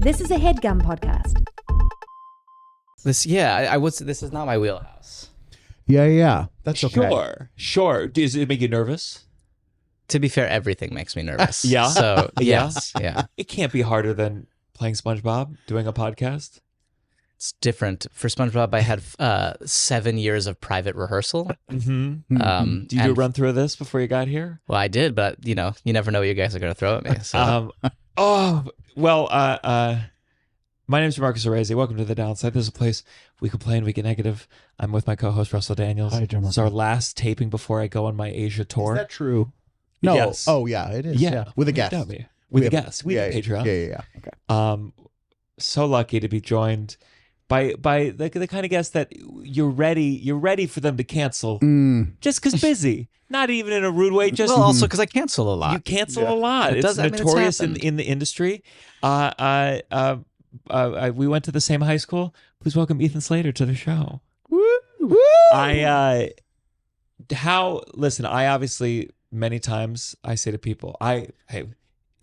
This is a Headgum podcast. This is not my wheelhouse. Yeah. That's okay. Sure. Does it make you nervous? To be fair, everything makes me nervous. Yeah? So, yes. Yeah. It can't be harder than playing SpongeBob, doing a podcast. It's different. For SpongeBob, I had 7 years of private rehearsal. Mm-hmm. Do you do a run through of this before you got here? Well, I did, but, you never know what you guys are going to throw at me. So. My name is Gianmarco Soresi. Welcome to The Downside. This is a place we complain, we get negative. I'm with my co-host, Russell Daniels. Hi, Gianmarco. It's our last taping before I go on my Asia tour. Is that true? No. Yes. Oh, yeah, it is. Yeah. With a guest. With a guest. We have Patreon. Yeah. Okay. So lucky to be joined by the kind of guest that you're ready for them to cancel just because busy. Not even in a rude way. Just also because I cancel a lot. You cancel a lot. It's notorious in the industry. We went to the same high school. Please welcome Ethan Slater to the show. Woo! Listen, I obviously many times I say to people, I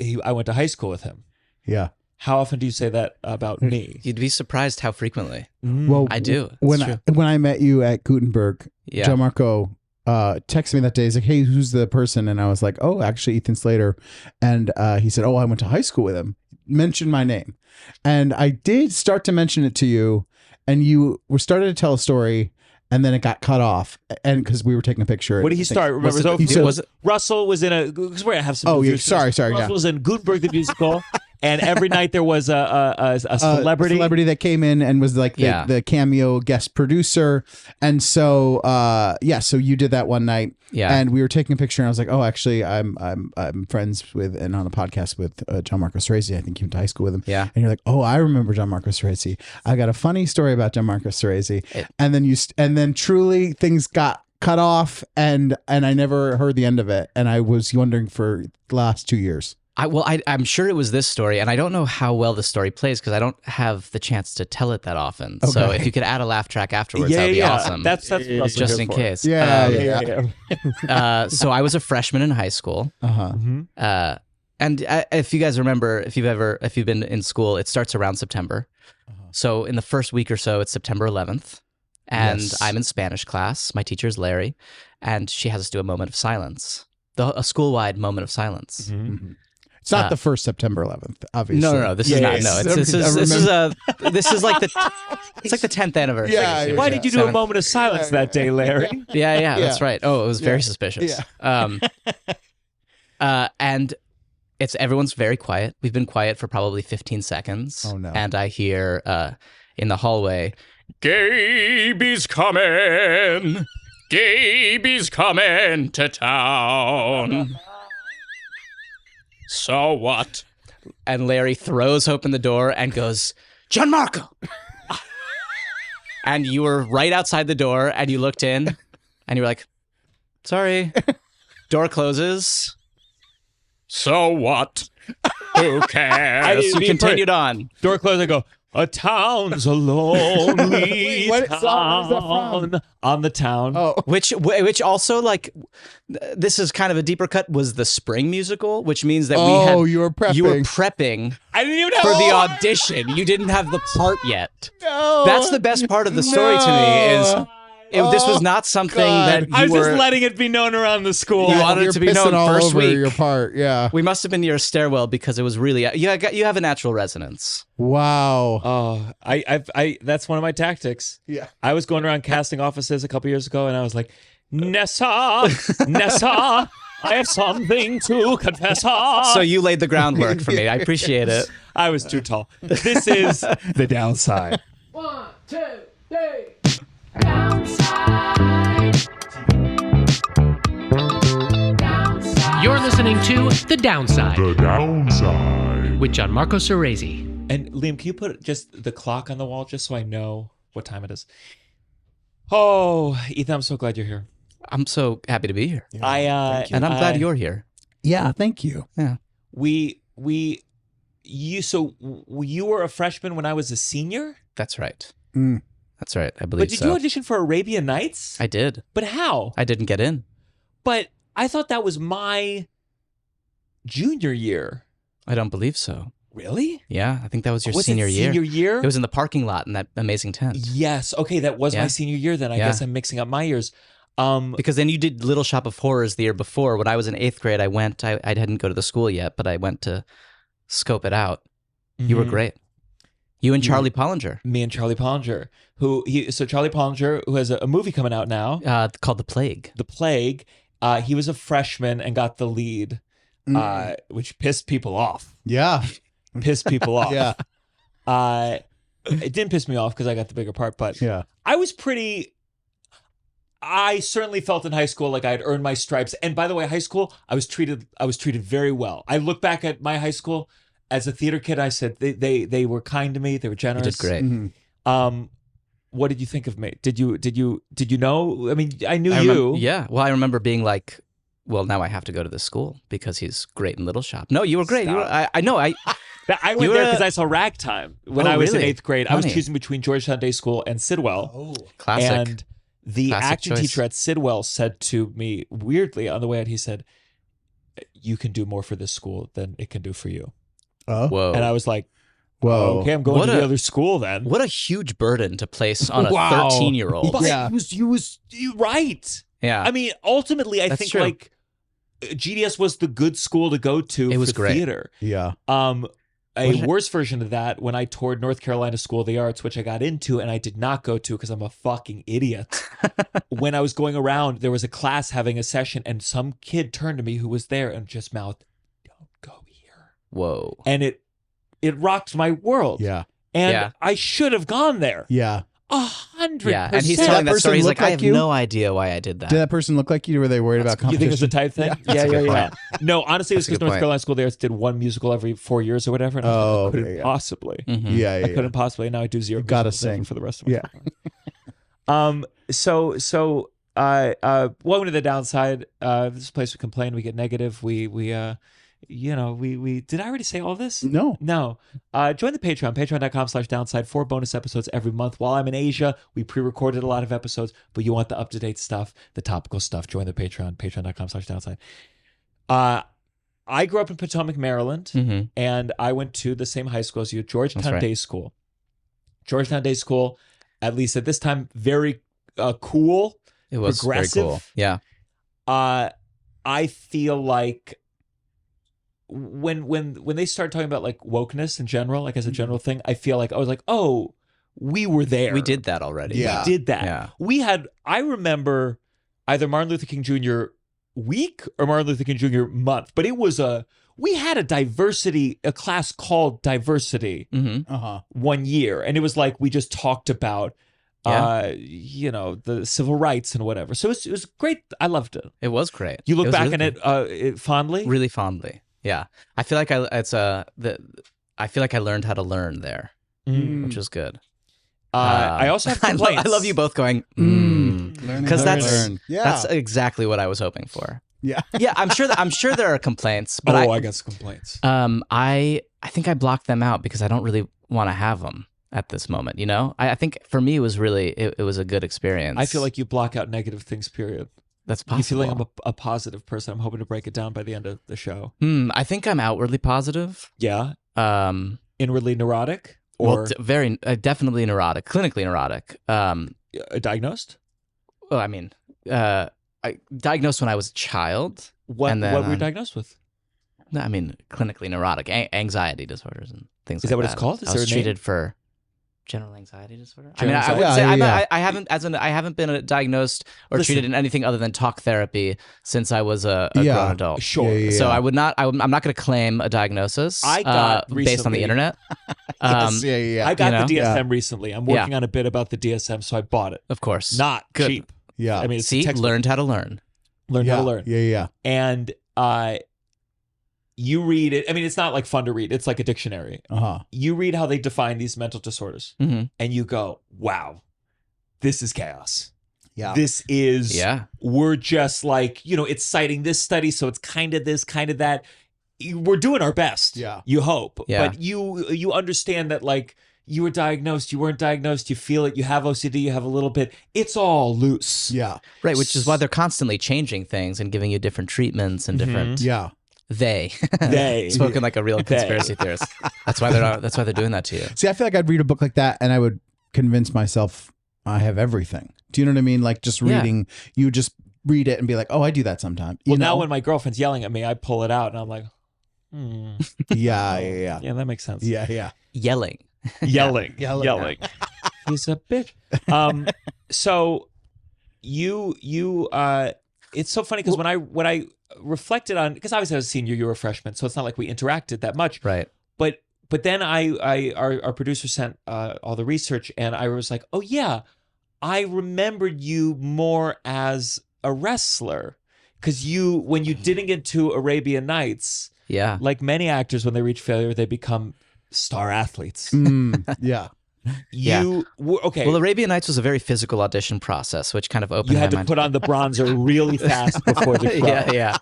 went to high school with him. Yeah. How often do you say that about me? You'd be surprised how frequently. Well, I do. When I met you at Gutenberg, Gianmarco texted me that day. He's like, "Hey, who's the person?" And I was like, "Oh, actually, Ethan Slater." And he said, "Oh, I went to high school with him." Mentioned my name, and I did start to mention it to you, and you were started to tell a story. And then it got cut off, and because we were taking a picture. What did he start? Remember, Russell was in a. Because we're gonna have some. Oh, yeah. Sorry. Russell was in Gutenberg the musical, and every night there was a celebrity that came in and was like the cameo guest producer. And so so you did that one night. Yeah. And we were taking a picture, and I was like, "Oh, actually, I'm friends with and on a podcast with Gianmarco Soresi. I think you went to high school with him." Yeah. And you're like, "Oh, I remember Gianmarco Soresi. I got a funny story about Gianmarco Soresi." And then truly things got cut off, and I never heard the end of it. And I was wondering for the last 2 years. I'm sure it was this story, and I don't know how well the story plays because I don't have the chance to tell it that often. Okay. So if you could add a laugh track afterwards, that'd be awesome. That's just in case. So I was a freshman in high school. And if you guys remember, if you've been in school, it starts around September. So in the first week or so, it's September 11th, and I'm in Spanish class. My teacher is Larry, and she has us do a moment of silence, a school-wide moment of silence. Mm-hmm. It's not the first September 11th, obviously. No. This is not. No, this is like the 10th anniversary. Yeah. Why did you do a moment of silence that day, Larry? Yeah. That's right. Oh, it was very suspicious. Yeah. And everyone's very quiet. We've been quiet for probably 15 seconds. Oh no. And I hear in the hallway, "Gaby's coming. Gaby's coming to town." So what? And Larry throws open the door and goes, "Gianmarco!" And you were right outside the door, and you looked in, and you were like, "Sorry." Door closes. So what? Who cares? You continued on. Door closed. I go, "A town's a lonely What town." song is that from? On the Town. Oh. Which also, like, this is kind of a deeper cut, was the spring musical, which means that you were prepping. You were prepping I didn't even know. for the audition. You didn't have the part yet. No. That's the best part of the story to me is this was not something that I you was were... just letting it be known around the school. You wanted it to be known all first over week. your part, yeah. We must have been near a stairwell because it was really... You have a natural resonance. Wow. Oh, I that's one of my tactics. Yeah. I was going around casting offices a couple years ago, and I was like, Nessa, I have something to confess. So you laid the groundwork for me. I appreciate it. I was too tall. This is The Downside. 1, 2, 3. Downside. You're listening to The Downside. The Downside. With Gianmarco Soresi. And Liam, can you put just the clock on the wall just so I know what time it is? Oh, Ethan, I'm so glad you're here. I'm so happy to be here. Yeah, And I'm glad you're here. Yeah, thank you. Yeah. You were a freshman when I was a senior? That's right. Mm. That's right. I believe so. But did you audition for Arabian Nights? I did. But how? I didn't get in. But I thought that was my junior year. I don't believe so. Really? Yeah, I think that was your Was senior it year. senior year? It was in the parking lot in that amazing tent. Yes. Okay, that was my senior year then. I guess I'm mixing up my years. Because then you did Little Shop of Horrors the year before. When I was in 8th grade, I went. I didn't go to the school yet, but I went to scope it out. You were great. You and Charlie Pollinger. Me and Charlie Pollinger, so Charlie Pollinger, who has a movie coming out now called The Plague. The Plague. He was a freshman and got the lead, which pissed people off. Yeah. Pissed people off. Yeah. It didn't piss me off because I got the bigger part, but Yeah. I certainly felt in high school like I had earned my stripes. And by the way, high school, I was treated very well. I look back at my high school as a theater kid. I said they were kind to me. They were generous. You did great. Mm-hmm. What did you think of me? Did you know? I mean, I knew I you. remember, yeah. Well, I remember being like, well, now I have to go to this school because he's great in Little Shop. No, you were great. You were, I know. I went there because I saw Ragtime when I was in really? 8th grade. I was choosing between Georgetown Day School and Sidwell. Classic. And the Classic acting choice. teacher at Sidwell said to me, weirdly, on the way out, he said, "You can do more for this school than it can do for you." Oh. Whoa. And I was like, Whoa. okay, I'm going What to the a- other school then. What a huge burden to place on a Wow. 13-year-old. But Yeah. you was right. Yeah. I mean, ultimately, I That's think true. like GDS was the good school to go to It was for great. theater. Yeah. A worse version of that when I toured North Carolina School of the Arts, which I got into and I did not go to because I'm a fucking idiot. When I was going around, there was a class having a session and some kid turned to me who was there and just mouthed, "Don't go here." Whoa. And it rocked my world. Yeah. And Yeah. I should have gone there. Yeah. 100%. Yeah, and he's Did telling that that story. He's person like, look I like have you? no idea why I did that. Did that person look like you? Were they worried about You think it's competition? a type thing? That's a good point. No, honestly, it was That's a because good North point. Carolina School of the Arts did one musical every 4 years or whatever. And I was like, I Oh, couldn't okay, yeah. possibly. Mhm. Yeah. I couldn't possibly. Now I do zero. You gotta musicals ever sing. for the rest of my Yeah. life. Welcome to the downside. This is a place we complain, we get negative, we did I already say all this? No. No. Join the patreon.com/downside. 4 bonus episodes every month. While I'm in Asia, we pre-recorded a lot of episodes, but you want the up-to-date stuff, the topical stuff, join the patreon.com/downside. I grew up in Potomac, Maryland, Mhm. and I went to the same high school as you, Georgetown That's right. Day School. Georgetown Day School, at least at this time, very cool. It was progressive. very cool. Yeah. I feel like when they start talking about like wokeness in general, like as a general thing, I feel like I was like, oh, we were there. We did that already. Yeah. We did that. Yeah. I remember either Martin Luther King Jr. week or Martin Luther King Jr. month, but we had a class called diversity Mm-hmm. one year. And it was like, we just talked about, the civil rights and whatever. So it was great. I loved it. It was great. You look It was back really on good. it fondly? Really fondly. Yeah. I feel like I feel like I learned how to learn there, which was good. I also have complaints. I love you both going, because that's exactly what I was hoping for. Yeah. Yeah, I'm sure there are complaints, but I got some complaints. I think I blocked them out because I don't really want to have them at this moment. You know, I think for me it was really it was a good experience. I feel like you block out negative things. Period. That's You possible. feel like I'm a positive person. I'm hoping to break it down by the end of the show. I think I'm outwardly positive. Yeah. Inwardly neurotic, or very definitely neurotic, clinically neurotic. Diagnosed. Well, I mean, I diagnosed when I was a child. What and then, what were you diagnosed with? No, I mean clinically neurotic, anxiety disorders and things. Is like that what it's called? Is I there was a name? treated for general anxiety disorder. General I would say anxiety. I haven't been diagnosed or treated in anything other than talk therapy since I was a grown adult. Sure. Yeah, yeah, So yeah. I'm not going to claim a diagnosis. I got based on recently- the internet. Yeah. I got You know? the DSM Yeah. recently. I'm working on a bit about the DSM, so I bought it. Of course, Not Good. cheap. Yeah. I mean, it's a See, textbook. learned how to learn. Learn how to learn. Yeah. And you read it. I mean, it's not like fun to read. It's like a dictionary. You read how they define these mental disorders, and you go, "Wow, this is chaos. Yeah. This is Yeah. We're just like, it's citing this study, so it's kind of this, kind of that. We're doing our best. Yeah. You hope, Yeah. but you understand that like you were diagnosed, you weren't diagnosed, you feel it, you have OCD, you have a little bit. It's all loose. Yeah. Right, which is why they're constantly changing things and giving you different treatments and different. Yeah. They. They. Spoken like a real conspiracy theorist. That's why they're doing that to you. See, I feel like I'd read a book like that and I would convince myself I have everything. Do you know what I mean? Like just reading, you just read it and be like, oh, I do that sometime. Well, now when my girlfriend's yelling at me, I pull it out and I'm like, Yeah. Yeah, that makes sense. Yeah. Yelling. Yelling. He's a bitch. So you it's so funny because when I reflected on, because obviously I was a senior, you were a freshman, so it's not like we interacted that much. Right. But then our producer sent all the research, and I was like, oh yeah, I remembered you more as a wrestler, because when you didn't get to Arabian Nights, like many actors, when they reach failure, they become star athletes. Yeah. Okay. Well, Arabian Nights was a very physical audition process, which kind of opened You had my to mind. put on the bronzer really fast before the show. Yeah.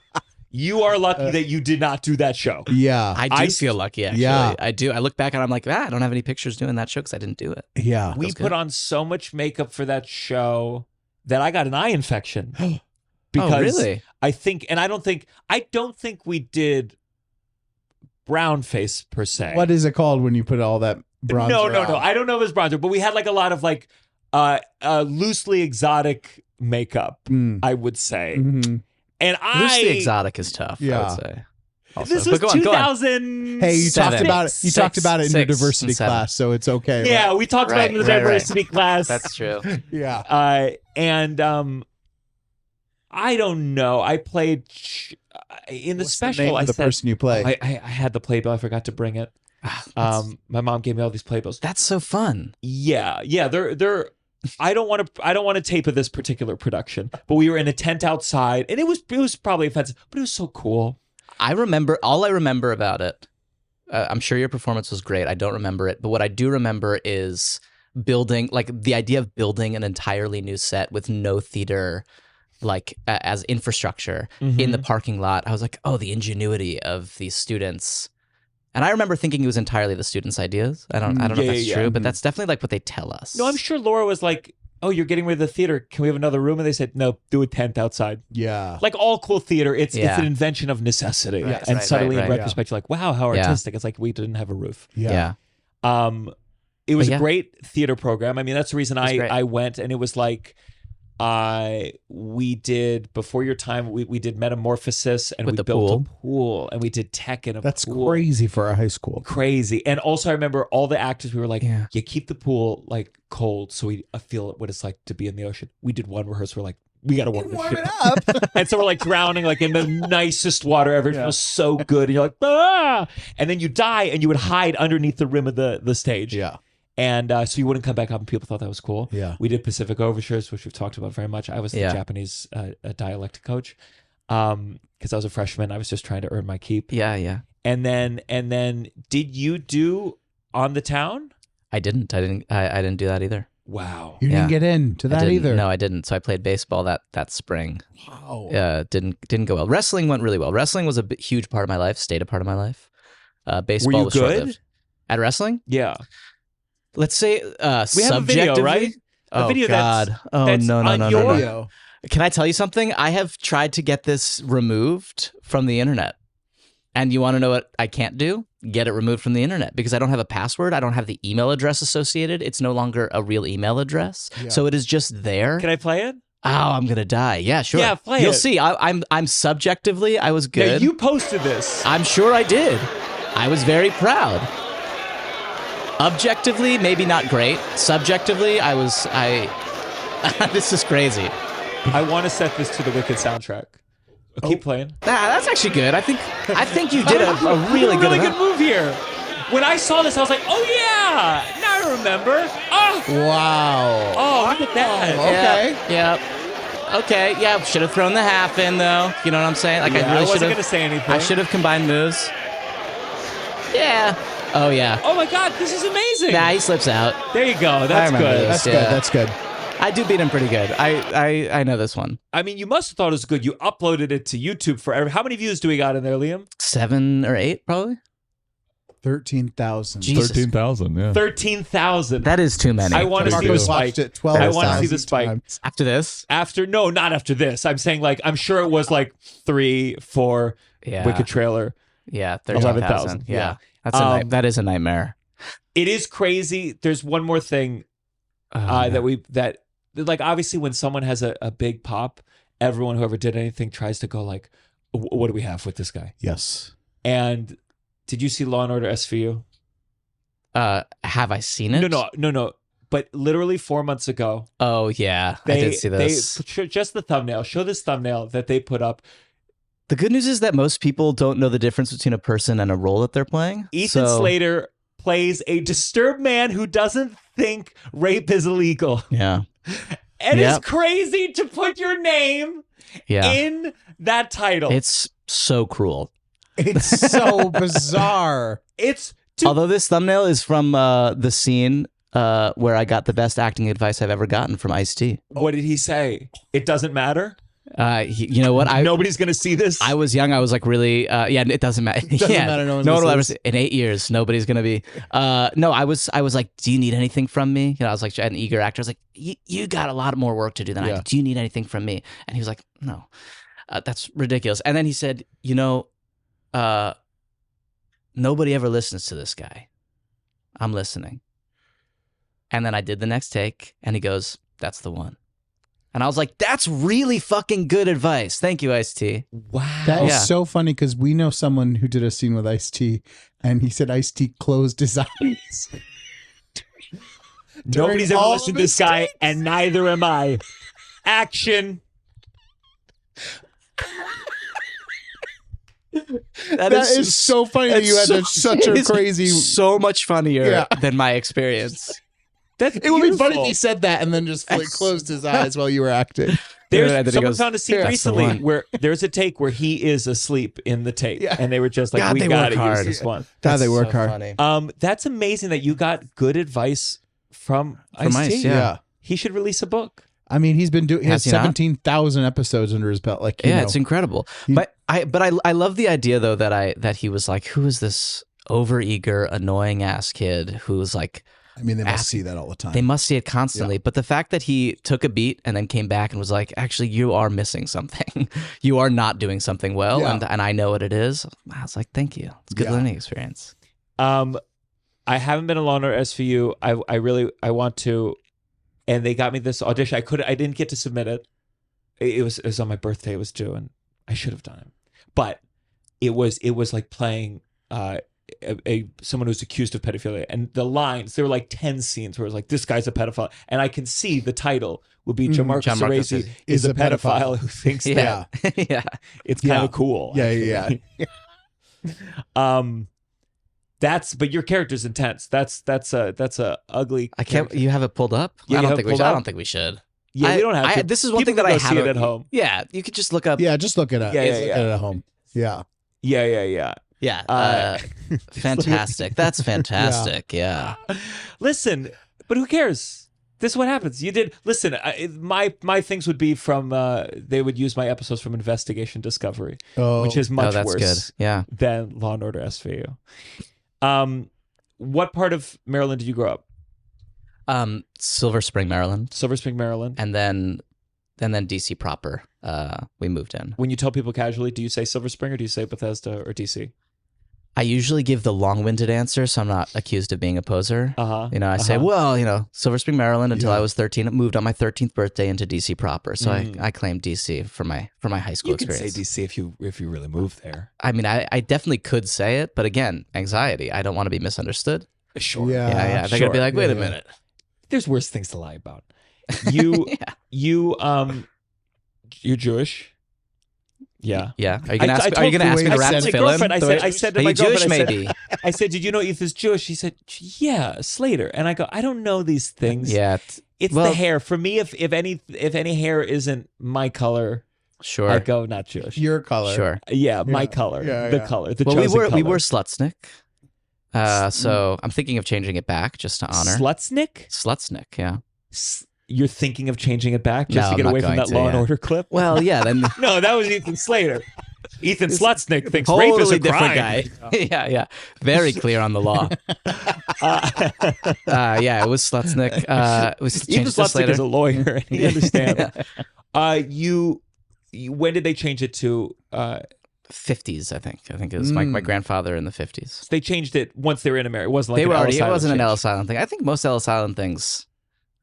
You are lucky that you did not do that show. Yeah. I do feel lucky, actually. Yeah. I do. I look back and I'm like, I don't have any pictures doing that show because I didn't do it. Yeah. We put on so much makeup for that show that I got an eye infection. Because really? I don't think we did brown face per se. What is it called when you put all that bronzer No. on? I don't know if it's bronzer, but we had like a lot of like loosely exotic makeup, I would say. Mm-hmm. And Loosely exotic is tough, I would say. Also. This was But go on. 2000. Hey, you talked about it. You talked about it in your Six diversity and seven. class, so it's okay. Yeah, right? we talked about it in the diversity class. That's true. Yeah. And I don't know. I played in the What's special. the name of the person you play? I had the playbill. I forgot to bring it. My mom gave me all these playbills. That's so fun. Yeah. They're. I don't want to tape of this particular production, but we were in a tent outside, and it was probably offensive, but it was so cool. All I remember about it. I'm sure your performance was great. I don't remember it, but what I do remember is building, like the idea of building an entirely new set with no theater, like as infrastructure in the parking lot. I was like, oh, the ingenuity of these students. And I remember thinking it was entirely the students' ideas. I don't know if that's true, but that's definitely like what they tell us. No, I'm sure Laura was like, oh, you're getting rid of the theater. Can we have another room? And they said, no, do a tent outside. Yeah. Like all cool theater, it's an invention of necessity. And suddenly in retrospect, you're like, wow, how artistic. It's like we didn't have a roof. Yeah. It was a great theater program. I mean, that's the reason I went, and it was like, we did before your time. We did Metamorphosis, and we built a pool, and we did tech in a pool. That's crazy for a high school. Crazy. And also, I remember all the actors. We were like, you keep the pool like cold, so we feel what it's like to be in the ocean. We did one rehearsal. We're like, we got to warm this shit up. And so we're like drowning like in the nicest water ever. It was so good. And you're like, ah! And then you die, and you would hide underneath the rim of the stage. Yeah. And so you wouldn't come back up, and people thought that was cool. Yeah. We did Pacific Overtures, which we've talked about very much. I was the Japanese dialect coach because I was a freshman. I was just trying to earn my keep. Yeah. And then did you do On the Town? I didn't do that either. Wow. You didn't get into that either. No, I didn't. So I played baseball that spring. Wow. Didn't go well. Wrestling went really well. Wrestling was a huge part of my life, stayed a part of my life. Baseball Were you was good short-lived. At wrestling? Yeah. Let's say We have a video, right? A video God. that's No. Can I tell you something? I have tried to get this removed from the internet. And you want to know what I can't do? Get it removed from the internet because I don't have a password. I don't have the email address associated. It's no longer a real email address. Yeah. So it is just there. Can I play it? Oh, I'm going to die. Yeah, sure. Yeah, play it. You'll see. I'm subjectively, I was good. Yeah, you posted this. I'm sure I did. I was very proud. Objectively, maybe not great. Subjectively, this is crazy. I want to set this to the Wicked soundtrack. Keep playing. That's actually good. I think you did a really good move here. When I saw this, I was like, oh yeah, now I remember. Oh, wow. Oh, look at that. Okay. Yeah. Okay. Yeah. Should have thrown the half in though. You know what I'm saying? Like I really wasn't gonna say anything. I should have combined moves. Yeah. Oh yeah. Oh my God, this is amazing. Nah, he slips out. There you go. That's good. That's good. I do beat him pretty good. I know this one. I mean, you must have thought it was good. You uploaded it to YouTube forever. How many views do we got in there, Liam? 7 or 8, probably. 13,000. 13,000, yeah. 13,000. That is too many. I want to see the spike. I want to see the spike. After this? No, not after this. I'm saying I'm sure it was 3, 4. Wicked trailer. Yeah, 11,000. 13,000. Yeah. That is a nightmare. It is crazy. There's one more thing that obviously when someone has a big pop, everyone who ever did anything tries to go like, what do we have with this guy? Yes. And did you see Law and Order SVU? Have I seen it? No. But literally 4 months ago. Oh yeah, I did see this. Just the thumbnail. Show this thumbnail that they put up. The good news is that most people don't know the difference between a person and a role that they're playing. Ethan Slater plays a disturbed man who doesn't think rape is illegal. Yeah. And it's crazy to put your name in that title. It's so cruel. It's so bizarre. Although this thumbnail is from the scene where I got the best acting advice I've ever gotten from Ice-T. What did he say? It doesn't matter? You know what? Nobody's going to see this? I was young. I was like really, it doesn't matter. It doesn't matter. No one will ever see. In 8 years, nobody's going to be. No, I was like, do you need anything from me? You know, I was like an eager actor. I was like, you got a lot more work to do than I do. Do you need anything from me? And he was like, no, that's ridiculous. And then he said, nobody ever listens to this guy. I'm listening. And then I did the next take and he goes, that's the one. And I was like, that's really fucking good advice. Thank you, Ice-T. Wow. That is so funny because we know someone who did a scene with Ice-T and he said Ice-T closed his eyes. Nobody's ever listened to this guy and neither am I. Action. That is so funny that you had such a crazy... So much funnier than my experience. It would be funny if he said that and then just closed his eyes while you were acting. Someone found a scene recently where there's a take where he is asleep in the tape, and they were just like, God, "We gotta use this one." God, they work hard. Funny. That's amazing that you got good advice from Ice-T. Yeah. He should release a book. I mean, he's been doing. He has 17,000 episodes under his belt. Like, it's incredible. But I love the idea though that he was like, who is this overeager, annoying ass kid who's like. I mean, they must see that all the time. They must see it constantly. Yeah. But the fact that he took a beat and then came back and was like, actually, you are missing something. You are not doing something well. And I know what it is. I was like, thank you. It's a good learning experience. I haven't been alone or SVU. I want to. And they got me this audition. I didn't get to submit it. It was on my birthday. It was due and I should have done it. But it was like playing someone who's accused of pedophilia, and the lines, there were like 10 scenes where it was like, this guy's a pedophile, and I can see the title would be Gianmarco Soresi is a pedophile who thinks that. Yeah. It's kind of cool. Yeah. But your character's intense. That's a ugly. I can't. You have it pulled up? Yeah, I don't think we should. Yeah, we don't have to. This is one People thing that I see have it at home. Yeah, you could just look up. Yeah, just look it up. Yeah. Look at it at home. Yeah. Yeah. Fantastic. That's fantastic. Yeah. Listen, but who cares? This is what happens. You did. Listen, my things would be from, they would use my episodes from Investigation Discovery, which is much that's worse than Law & Order SVU. What part of Maryland did you grow up? Silver Spring, Maryland. And then DC proper. We moved in. When you tell people casually, do you say Silver Spring or do you say Bethesda or DC? I usually give the long-winded answer, so I'm not accused of being a poser. I say, Silver Spring, Maryland, until I was 13. I moved on my 13th birthday into DC proper, so I claim DC for my high school experience. You can say DC if you really move there. I mean, I definitely could say it, but again, anxiety. I don't want to be misunderstood. Sure. Yeah. They're gonna be like, wait a minute. There's worse things to lie about. You're Jewish. Yeah. Are you gonna ask me to rap fill in? I said to my Jewish? girlfriend, Maybe. I said, did you know Ethan's Jewish? She said, yeah, Slater. And I go, I don't know these things. Yeah. It's the hair. For me, if any hair isn't my color, sure, I go not Jewish. Your color. Sure. Yeah, my color. The color. The well, chosen color. we were Slutsnik. So I'm thinking of changing it back just to honor. Slutsnik, yeah. You're thinking of changing it back just to get away from that Law and Order clip? Well, yeah. Then no, that was Ethan Slater. Ethan Slutsnik thinks rape is a crime. Guy. Yeah. Very clear on the law. It was Slutsnik. Ethan Slutsnik is a lawyer and he understands. When did they change it to 50s, I think. I think it was my grandfather in the 50s. They changed it once they were in America. It wasn't like They an were already. Ellis It Island wasn't an change. Ellis Island thing. I think most Ellis Island things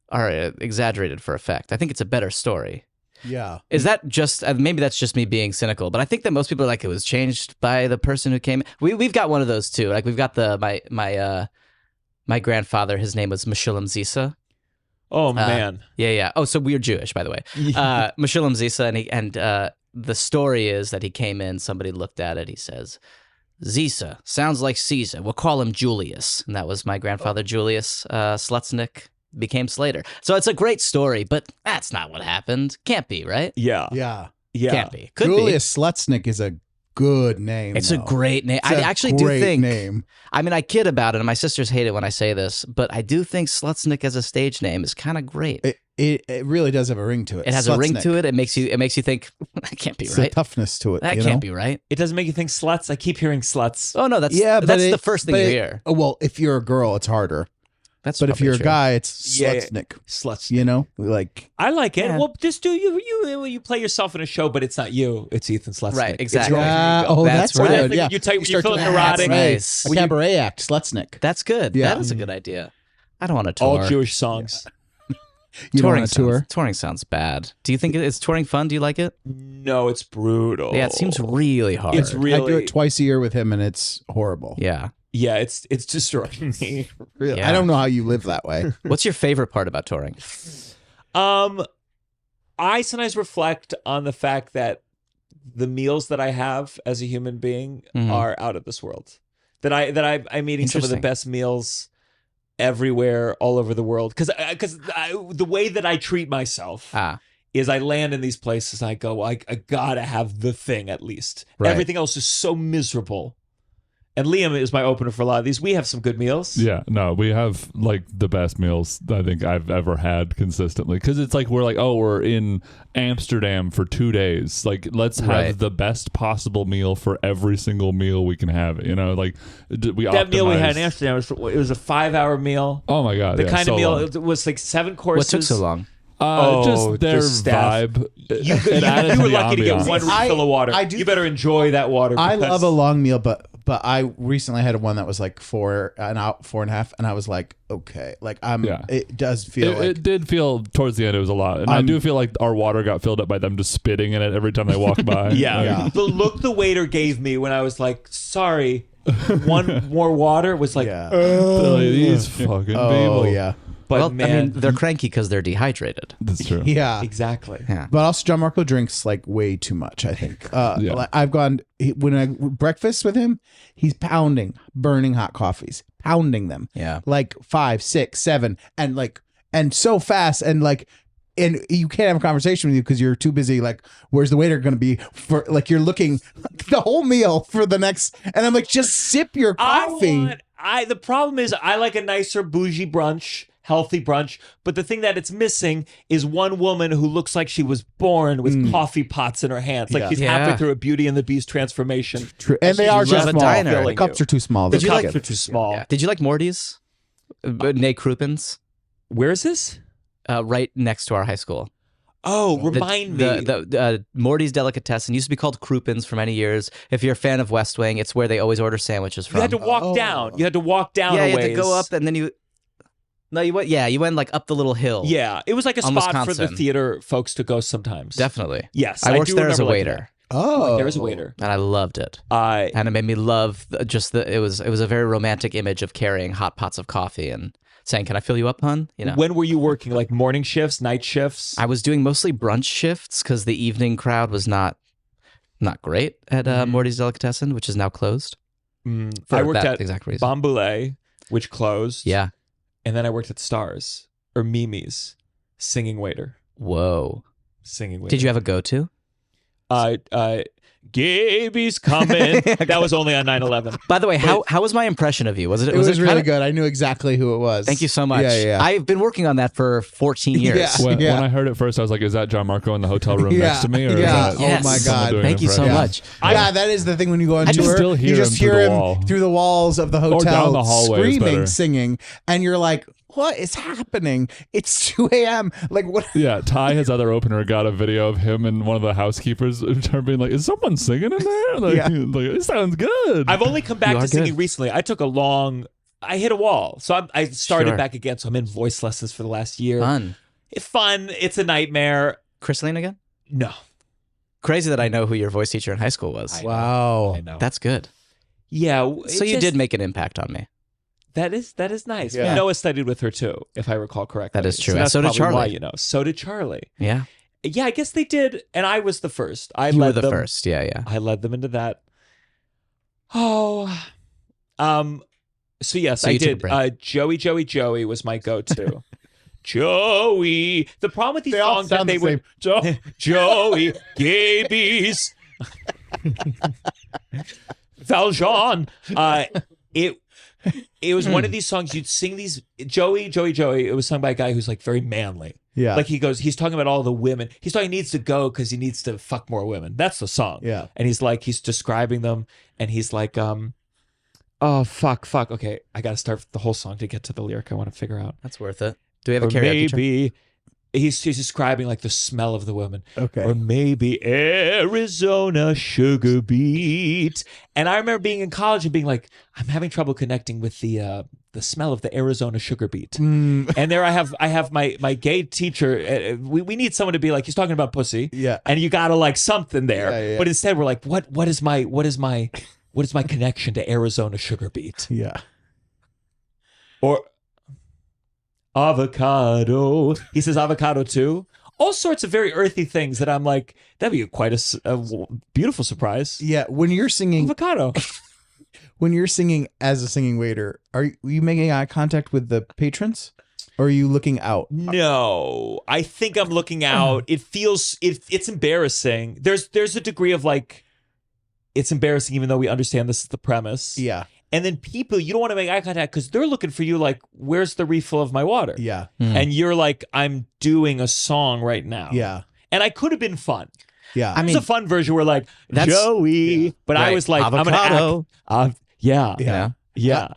are exaggerated for effect. I think it's a better story. Yeah. Is that just maybe that's just me being cynical? But I think that most people are like it was changed by the person who came. We've got one of those too. Like we've got my grandfather. His name was Meshulam Zisa. Oh man. Yeah. Oh, so we're Jewish, by the way. Meshulam Zisa, and the story is that he came in. Somebody looked at it. He says, "Zisa sounds like Caesar. We'll call him Julius." And that was my grandfather, Julius Slutznik. Became Slater. So it's a great story, but that's not what happened. Can't be, right? Yeah. Yeah. Can't be. Could Julius Slutznik is a good name. It's a though. great name. It's I a actually do great think. name. I mean, I kid about it, and my sisters hate it when I say this, but I do think Slutznik as a stage name is kind of great. It really does have a ring to it. It has a ring Slutznik. to it. It makes you think that can't be It's right. a toughness to it. That you can't know? be right. It doesn't make you think sluts. I keep hearing sluts. Oh no, that's But the first thing you hear. Well, if you're a girl, it's harder. That's But if probably you're true. a guy, it's Yeah, Slutznik. Sluts. You know, like I like it. Yeah. Well, just do you play yourself in a show, but it's not you. It's Ethan Slutsnik. Right, It's exactly. your yeah. alter ego. Oh, That's that's right. good. Yeah, You start feel doing neurotic. Nice. a cabaret act, Slutznik. That's good. Yeah. That is a good idea. I don't want to tour. All Jewish songs. You don't touring want to tour? Touring sounds bad. Do you think is touring fun? Do you like it? No, it's brutal. Yeah, it seems really hard. It's really. I do it twice a year with him, and it's horrible. Yeah. Yeah, it's destroying me. Really. Yeah. I don't know how you live that way. What's your favorite part about touring? I sometimes reflect on the fact that the meals that I have as a human being are out of this world. That I'm eating some of the Interesting. best meals everywhere, all over the world. Because the way that I treat myself is I land in these places and I go, I gotta have the thing at least. Right. Everything else is so miserable. And Liam is my opener for a lot of these. We have some good meals. Yeah, no, we have like the best meals I think I've ever had consistently. Because it's like we're in Amsterdam for 2 days. Like, let's have the best possible meal for every single meal we can have. You know, like That meal we had in Amsterdam it was a 5-hour meal. Oh my god, The yeah, kind so of meal long. it was like 7 What courses. took so long? Just their the staff. vibe. You added were the lucky to get ambiance. one refill of water. I do- You better enjoy that water. I because- love a long meal, but I recently had one that was like 4.5, and I was like, okay, like Yeah. It does feel like It did feel towards the end it was a lot, and I do feel like our water got filled up by them just spitting in it every time they walked by. Yeah. Like, The look the waiter gave me when I was like, sorry, one more water was like, yeah. these fucking Oh people. yeah, but well, man, I mean, they're cranky because they're dehydrated. That's true. yeah. exactly. Yeah. But also, Gianmarco drinks like way too much. I think. Yeah. Like, I've gone when I breakfast with him. He's pounding, burning hot coffees, pounding them. Yeah. Like 5, 6, 7, and so fast, and you can't have a conversation with you because you're too busy. Like, where's the waiter going to be for? Like, you're looking the whole meal for the next, and I'm like, just sip your coffee. The problem is I like a nicer bougie brunch, healthy brunch, but the thing that it's missing is one woman who looks like she was born with coffee pots in her hands. Like Yeah. she's Yeah. halfway through a Beauty and the Beast transformation. True. And they she's are too love a small. diner. The cups are too small. The They're cups good. are too small. Yeah. Did you like Morty's? Nay Krupin's? Where is this? Right next to our high school. Oh, remind me. The Morty's Delicatessen used to be called Krupin's for many years. If you're a fan of West Wing, it's where they always order sandwiches from. You had to walk down. You had to walk down yeah, a you had to ways. go up and then you. No, you went. Yeah, you went like up the little hill. Yeah, it was like a On spot for the Wisconsin. theater folks to go sometimes. Definitely. Yes, I worked do there as a remember liking waiter, Oh, There was a waiter. and I loved it. And it made me love it was a very romantic image of carrying hot pots of coffee and saying, "Can I fill you up, hon?" You know. When were you working? Like morning shifts, night shifts? I was doing mostly brunch shifts because the evening crowd was not great at Morty's Delicatessen, which is now closed. For I worked that at exact reason. Bamboulet, which closed. Yeah. And then I worked at Stars or Mimi's, singing waiter. Whoa. Singing waiter. Did you have a go-to? Gaby's coming. That was only on 9/11. By the way, how was my impression of you? Was it? It was it really kinda- good. I knew exactly who it was. Thank you so much. Yeah. I've been working on that for 14 years. Yeah. When I heard it first, I was like, "Is that Gianmarco in the hotel room Yeah. next to me?" Or Yeah. is that Yes. Oh my someone God. doing Thank an you so impression? much. Yeah, that is the thing when you go on I can tour. still hear you just him through hear the him wall. through the walls of the down hotel the hallway is screaming, better. singing, and you're like, what is happening? It's 2 a.m. Like, what? Yeah, Ty, his other opener, got a video of him and one of the housekeepers being like, "Is someone singing in there? Like, it sounds good." I've only come back to singing recently. I hit a wall, so I started back again. So I'm in voice lessons for the last year. Fun. It's fun. It's a nightmare. Chrisline again? No. Crazy that I know who your voice teacher in high school was. Wow. I know. That's good. Yeah. So you did make an impact on me. That is nice. Yeah. Noah studied with her too, if I recall correctly. That is true. So that's So did probably Charlie. why you know. So did Charlie. Yeah. Yeah, I guess they did, and I was the first. You were the first. Yeah. I led them into that. Oh, So yes, So I you took a did. break. Joey was my go-to. Joey. The problem with these They all songs that sound they the would Joey, Gabies, Valjean. It was one of these songs you'd sing these Joey. It was sung by a guy who's like very manly. Yeah. Like he's talking about all the women. He's talking he needs to go because he needs to fuck more women. That's the song. Yeah. And he's describing them, and he's like, oh fuck. Okay, I gotta start the whole song to get to the lyric I want to figure out. That's worth it. Do we have a Or karaoke track? maybe he's describing like the smell of the women. Okay. Or maybe Arizona sugar beet. And I remember being in college and being like, I'm having trouble connecting with the smell of the Arizona sugar beet. And there I have my gay teacher. We need someone to be like, he's talking about pussy. Yeah. And you gotta like something there. Yeah. But instead we're like, what is my connection to Arizona sugar beet? Yeah. Or avocado. He says avocado too. All sorts of very earthy things that I'm like, that'd be quite a beautiful surprise. Yeah. When you're singing Avocado. as a singing waiter, are you making eye contact with the patrons? Or are you looking out? No, I think I'm looking out. It feels it's embarrassing. There's a degree of like, it's embarrassing even though we understand this is the premise. Yeah. And then people, you don't want to make eye contact because they're looking for you like, where's the refill of my water? Yeah. And you're like, I'm doing a song right now. Yeah. And I could have been fun. Yeah. I It mean, was a fun version where like, That's- Joey. But I Right. was like, Avocado. I'm going to act. Yeah. Yeah. Yeah.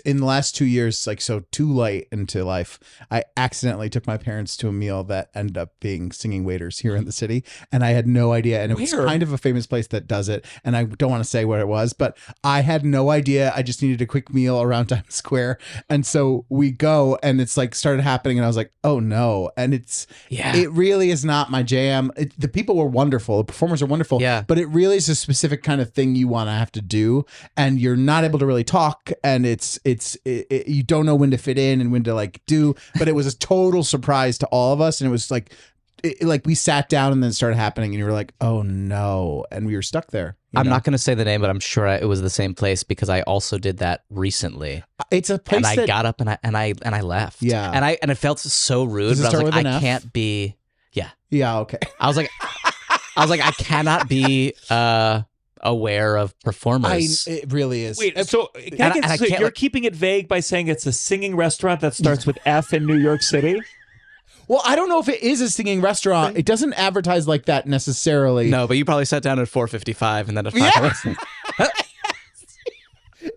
In the last 2 years, like so too late into life, I accidentally took my parents to a meal that ended up being singing waiters here in the city. And I had no idea. And it was Where? kind of a famous place that does it. And I don't want to say what it was, but I had no idea. I just needed a quick meal around Times Square. And so we go and it's like started happening. And I was like, oh no. And it really is not my jam. The people were wonderful. The performers are wonderful. Yeah. But it really is a specific kind of thing you want to have to do. And you're not able to really talk. And it's you don't know when to fit in and when to like do, but it was a total surprise to all of us. And it was like, we sat down and then it started happening and you were like, oh no. And we were stuck there. I'm not going to say the name, but I'm sure it was the same place because I also did that recently. It's a place And I that, got up and I left. Yeah. And it felt so rude. Does it But I was start like, with an I F? can't be. Yeah. yeah. Okay. I was like, I cannot be aware of performers. It really is. Wait, so, And I can't, you're like- keeping it vague by saying it's a singing restaurant that starts with F in New York City? Well, I don't know if it is a singing restaurant. It doesn't advertise like that necessarily. No, but you probably sat down at 4:55 and then at 5. Yeah.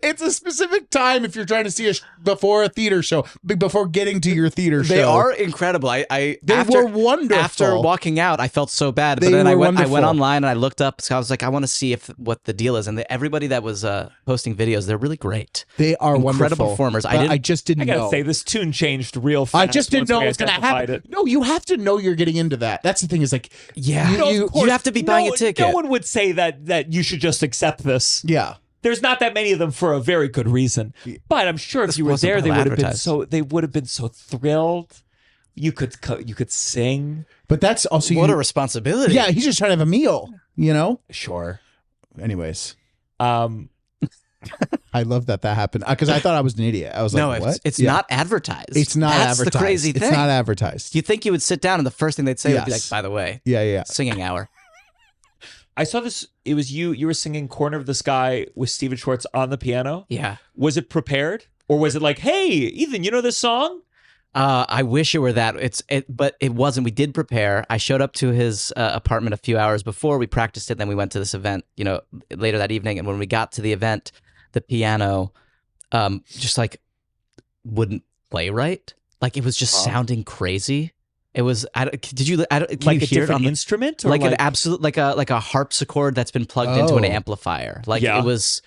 It's a specific time if you're trying to see before a theater show, before getting to your theater show. They are incredible. They were wonderful. After walking out, I felt so bad. They But then I were went wonderful. online and I looked up. So I was like, I want to see what the deal is. And everybody that was posting videos, they're really great. They are Incredible wonderful performers. I just didn't I gotta know. say, this tune changed real fast. I just didn't once know we it was going to identified happen. it. No, you have to know you're getting into that. That's the thing is like, Yeah. You- Of course, you have to be buying a ticket. No one would say that you should just accept this. yeah. There's not that many of them for a very good reason. But I'm sure if This you were wasn't there, they well would have been advertised. so thrilled. You could sing. But that's also What a responsibility. Yeah, he's just trying to have a meal, you know? Sure. Anyways, Um, I love that happened because I thought I was an idiot. I was No, like, what? it's Yeah. not advertised. It's not That's advertised. the crazy thing. It's not advertised. You think you would sit down and the first thing they'd say would be like, Yes. by the way, Yeah. singing hour. I saw this. It was you wur singing "Corner of the Sky" with Stephen Schwartz on the piano. Yeah. Was it prepared, or was it like, "Hey, Ethan, you know this song"? I wish it were that. But it wasn't. We did prepare. I showed up to his apartment a few hours before. We practiced it. Then we went to this event, later that evening. And when we got to the event, the piano, just like wouldn't play right. like it was just sounding crazy. It was. Did you? Can Like you a hear it different on the, instrument, or like an absolute, like a harpsichord that's been plugged into an amplifier. Like Yeah. it was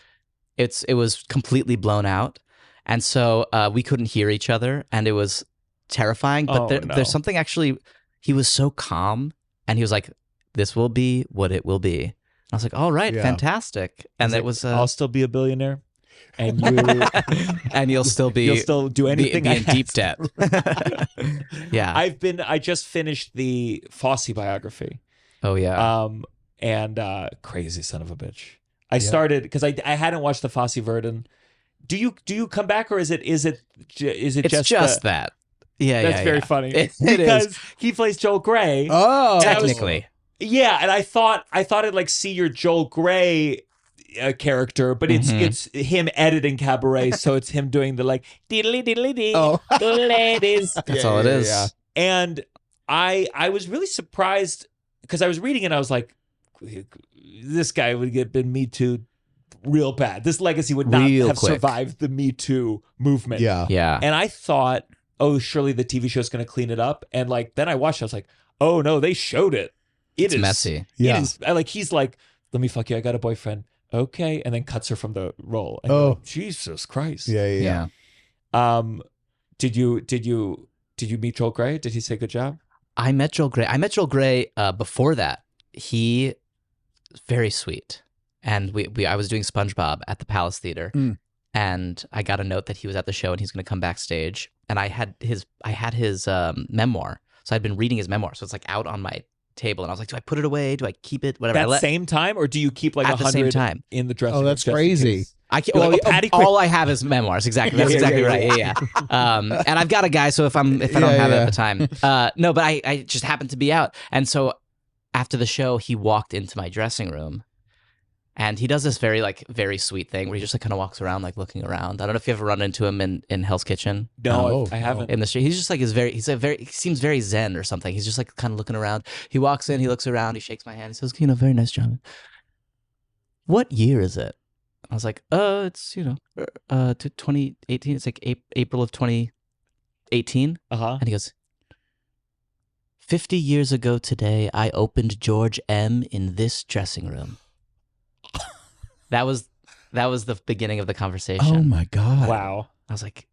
completely blown out, and so we couldn't hear each other, and it was terrifying. But there's something actually. He was so calm, and he was like, "This will be what it will be." And I was like, "All right, fantastic." And it was. I'll still be a billionaire, and you, and you'll still do anything. Be in deep debt. Yeah, I just finished the Fosse biography. Oh yeah. And crazy son of a bitch. I started because I hadn't watched the Fosse Verdon. Do you come back, or is it It's just that? Yeah, that's very funny. It because is. he plays Joel Grey. Oh, Technically. And I thought I'd like see your Joel Grey character, but it's him editing Cabaret, so it's him doing the like diddly diddly dee, ladies. That's all it is. Yeah. And I was really surprised because I was reading it and I was like, this guy would get been Me Too real bad. This legacy would not have survived the Me Too movement. Yeah. Yeah. And I thought, oh, surely the TV show's going to clean it up. And like then I watched it, I was like, oh no, they showed it. It's messy. Yeah. It is like he's like, let me fuck you. I got a boyfriend. Okay, and then cuts her from the role. And you're like, Jesus Christ. Yeah. Did you meet Joel Grey? Did he say good job? I met Joel Grey before that. He very sweet. And I was doing SpongeBob at the Palace Theater. And I got a note that he was at the show and he's going to come backstage. And I had his memoir. So I'd been reading his memoir. So it's like out on my table. And I was like, do I put it away? Do I keep it? Whatever. Same time? Or do you keep like at the 100 same time in the dressing room? Oh, that's crazy. All I have is memoirs. Exactly. That's exactly right. Yeah. And I've got a guy. So if I don't have it at the time, no, but I just happened to be out. And so after the show, he walked into my dressing room. And he does this very sweet thing where he just like kind of walks around like looking around. I don't know if you ever run into him in Hell's Kitchen. No, I haven't. In the street, he's just like he seems very zen or something. He's just like kind of looking around. He walks in, he looks around, he shakes my hand, he says, very nice job. What year is it? I was like, it's 2018. It's like April of 2018. And he goes, 50 years ago today, I opened George M. in this dressing room. That was the beginning of the conversation. Oh my God. Wow. I was like,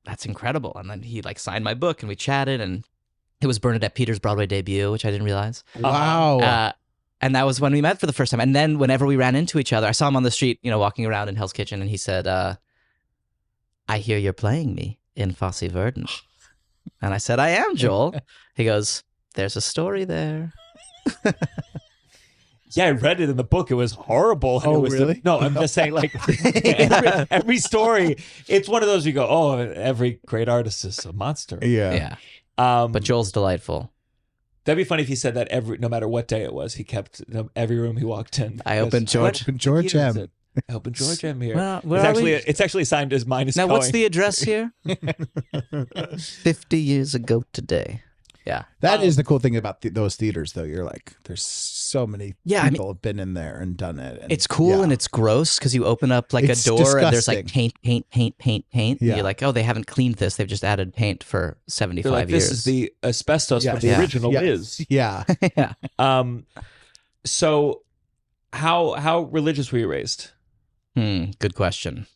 that's incredible. And then he like signed my book and we chatted, and it was Bernadette Peters' Broadway debut, which I didn't realize. Wow. And that was when we met for the first time. And then whenever we ran into each other, I saw him on the street, walking around in Hell's Kitchen, and he said, I hear you're playing me in Fosse Verdon. And I said, I am, Joel. He goes, there's a story there. Yeah, I read it in the book. It was horrible. Oh, it was really? No, I'm just saying, like, every story, it's one of those you go, oh, every great artist is a monster. Yeah. But Joel's delightful. That'd be funny if he said that no matter what day it was, he kept every room he walked in. I opened George M. I opened George M here. Well, it's actually signed as mine is now, going. what's the address here? 50 years ago today. Yeah. That is the cool thing about those theaters, though. You're like, there's so many people have been in there and done it. And, it's cool and it's gross because you open up like It's a door disgusting. and there's like paint. And Yeah. you're like, oh, they haven't cleaned this. They've just added paint for 75 They're like, years. this is the asbestos Yes. from the Yeah. original Yes. Liz. Yeah. Yeah. So how religious were you raised? Good question.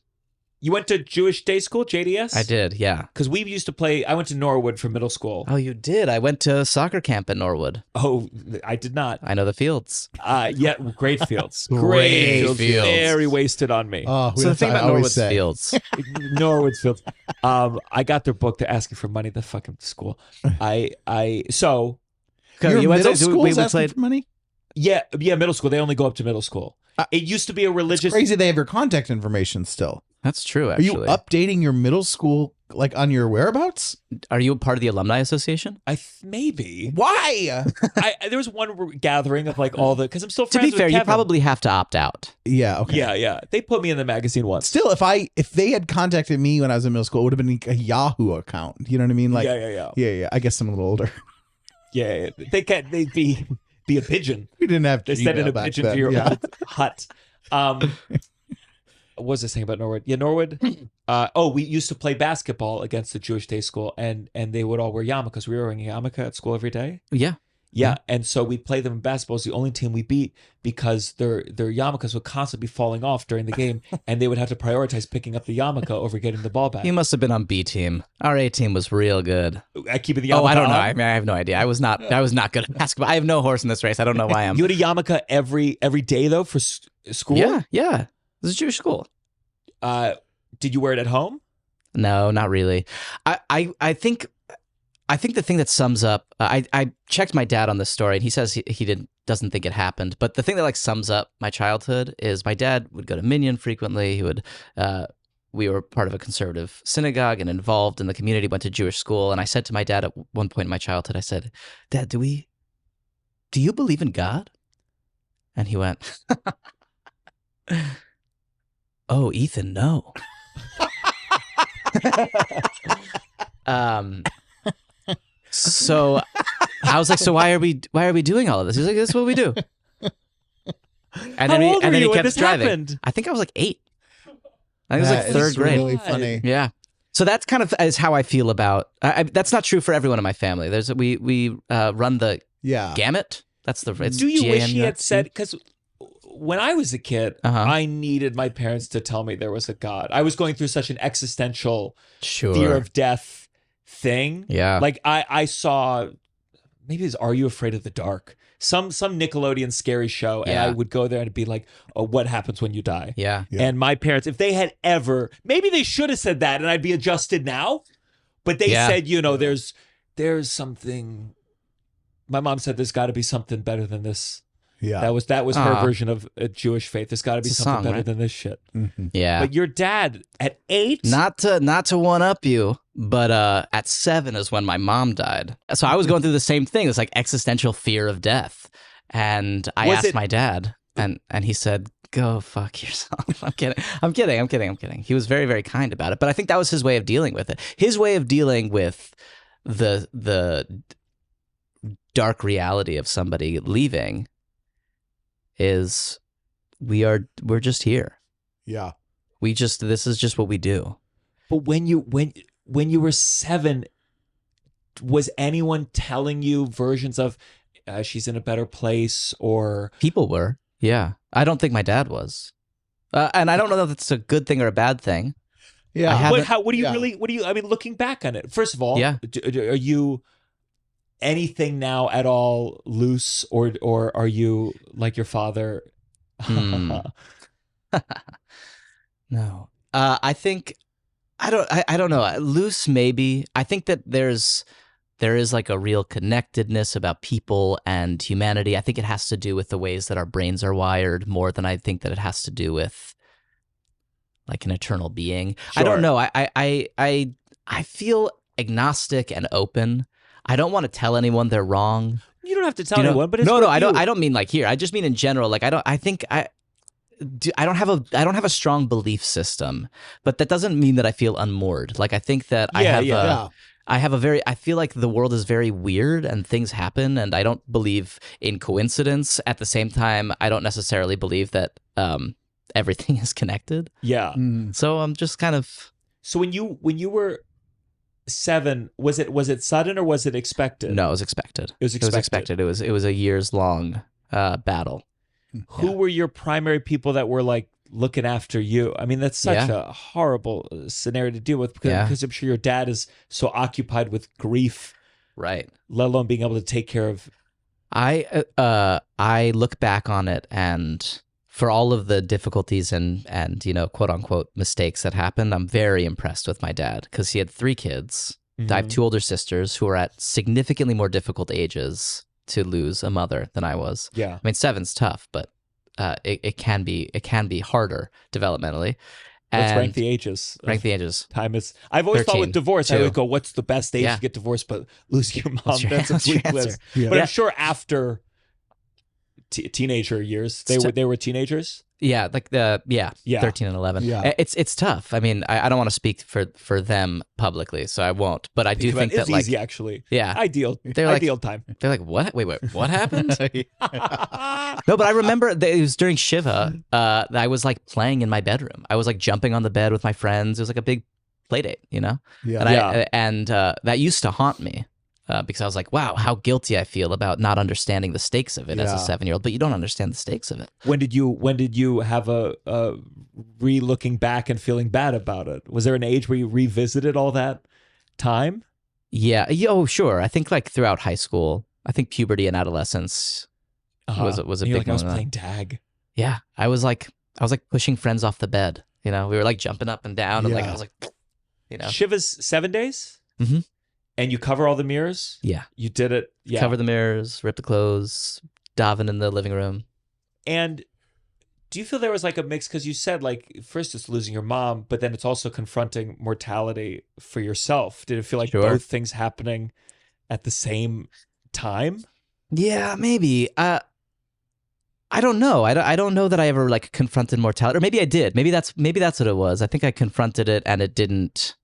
You went to Jewish day school, JDS? I did, yeah. Because we used to play, I went to Norwood for middle school. Oh, you did? I went to soccer camp at Norwood. Oh, I did not. I know the fields. Yeah, great fields. Great fields. Very wasted on me. Oh, So the thing about Norwood's say. fields. Norwood's fields. I got their book. They're asking for money. The fucking school. So Your you went middle to- school we is asking played- for money? yeah, middle school. They only go up to middle school. It used to be a religious. Crazy they have your contact information still. That's true, Are actually. you updating your middle school like on your whereabouts? Are you a part of the alumni association? Maybe. Why? There was one gathering of like all the because I'm still To friends be fair, with you Kevin. probably have to opt out. Yeah, okay. Yeah. They put me in the magazine once. Still, if they had contacted me when I was in middle school, it would have been a Yahoo account. You know what I mean? Like, Yeah. I guess I'm a little older. Yeah. They'd be a pigeon. We didn't have. They sent in a Gmail back pigeon then. to your Yeah. old hut. what was I saying about Norwood? Yeah, Norwood. We used to play basketball against the Jewish day school, and they would all wear yarmulkes. We were wearing a yarmulke at school every day. Yeah. Yeah, and so we played them in basketball. It's the only team we beat because their yarmulkes would constantly be falling off during the game, and they would have to prioritize picking up the yarmulke over getting the ball back. You must have been on B team. Our A team was real good. At keeping the yarmulke. Oh, I don't know. on? I mean, I have no idea. I was not good at basketball. I have no horse in this race. I don't know why I am. You had a yarmulke every day though for school. Yeah. This is a Jewish school. Did you wear it at home? No, not really. I think the thing that sums up, I checked my dad on this story, and he says he doesn't think it happened. But the thing that like sums up my childhood is my dad would go to Minyan frequently. He would, we were part of a conservative synagogue and involved in the community. Went to Jewish school, and I said to my dad at one point in my childhood, I said, "Dad, do you believe in God?" And he went, "Oh, Ethan, no." So I was like, "So why are we doing all of this?" He's like, "This is what we do." And then he kept driving. Happened? I think I was like 8. I think it was like third grade. Really funny. Yeah. So that's kind of is how I feel about. That's not true for everyone in my family. We run the gamut. That's the. Do you wish he had said? Because when I was a kid, I needed my parents to tell me there was a God. I was going through such an existential fear of death thing. Yeah. Like I saw, maybe it's Are You Afraid of the Dark? Some Nickelodeon scary show, and I would go there and be like, "Oh, what happens when you die?" Yeah. And my parents, if they had ever, maybe they should have said that, and I'd be adjusted now. But they said, there's something. My mom said, "There's got to be something better than this." Yeah. That was her version of a Jewish faith. There's got to be something better than this shit. Mm-hmm. Yeah. But your dad at 8? Not to one up you, but at 7 is when my mom died. So I was going through the same thing. It's like existential fear of death. And I asked my dad, and he said, "Go fuck yourself." I'm kidding. He was very, very kind about it. But I think that was his way of dealing with it. His way of dealing with the dark reality of somebody leaving is we're just here. Yeah. This is just what we do. But when you were 7, was anyone telling you versions of she's in a better place, or people were? Yeah. I don't think my dad was. And I don't know if it's a good thing or a bad thing. Yeah. What do you I mean, looking back on it, first of all, are you anything now at all loose, or are you like your father? No. I think I don't know. Loose maybe. I think that there is like a real connectedness about people and humanity. I think it has to do with the ways that our brains are wired more than I think that it has to do with like an eternal being. Sure. I don't know. I feel agnostic and open. I don't want to tell anyone they're wrong. You don't have to tell anyone, but it's no. I don't mean like here. I just mean in general. Like I don't have a strong belief system, but that doesn't mean that I feel unmoored. Like I think that I feel like the world is very weird and things happen, and I don't believe in coincidence. At the same time, I don't necessarily believe that everything is connected. Yeah. So I'm just kind of. So when you were 7, was it sudden or was it expected? No, it was expected. It was expected. It was a years long battle. Who were your primary people that were like looking after you? I mean, that's such a horrible scenario to deal with because I'm sure your dad is so occupied with grief, right? Let alone being able to take care of. I look back on it, and for all of the difficulties and quote unquote mistakes that happened, I'm very impressed with my dad because he had 3 kids. Mm-hmm. I have 2 older sisters who are at significantly more difficult ages to lose a mother than I was. Yeah. I mean, 7's tough, but it can be harder developmentally. Let's rank the ages. Time is. I've always 13, thought with divorce, 2. I would go, "What's the best age to get divorced?" But losing your mom, that's a bleak list. Yeah. But I'm sure after teenager years, they were teenagers. Yeah, like the 13 and 11. Yeah. It's tough. I mean, I don't want to speak for them publicly, so I won't. But I do think that it's like easy actually. Yeah. Ideal. They're like- Ideal time. they're like, what? Wait, what happened? No, but I remember that it was during Shiva. I was like playing in my bedroom. I was like jumping on the bed with my friends. It was like a big play date, you know. Yeah. And that used to haunt me. Because I was like, wow, how guilty I feel about not understanding the stakes of it as a 7-year-old. But you don't understand the stakes of it. When did you have a re-looking back and feeling bad about it? Was there an age where you revisited all that time? Yeah. Oh, sure. I think like throughout high school, I think puberty and adolescence was a And big you're like, I was one. playing tag. Yeah. I was like pushing friends off the bed. You know, we were like jumping up and down, and like I was like, you know, Shiva's 7 days. Mhm. And you cover all the mirrors. Yeah. You did it. Yeah. Cover the mirrors, rip the clothes, daven in the living room. And do you feel there was like a mix? Because you said like first it's losing your mom, but then it's also confronting mortality for yourself. Did it feel like Sure. both things happening at the same time? Yeah, maybe. I don't know. I don't know that I ever like confronted mortality, or maybe I did. Maybe that's what it was. I think I confronted it, and it didn't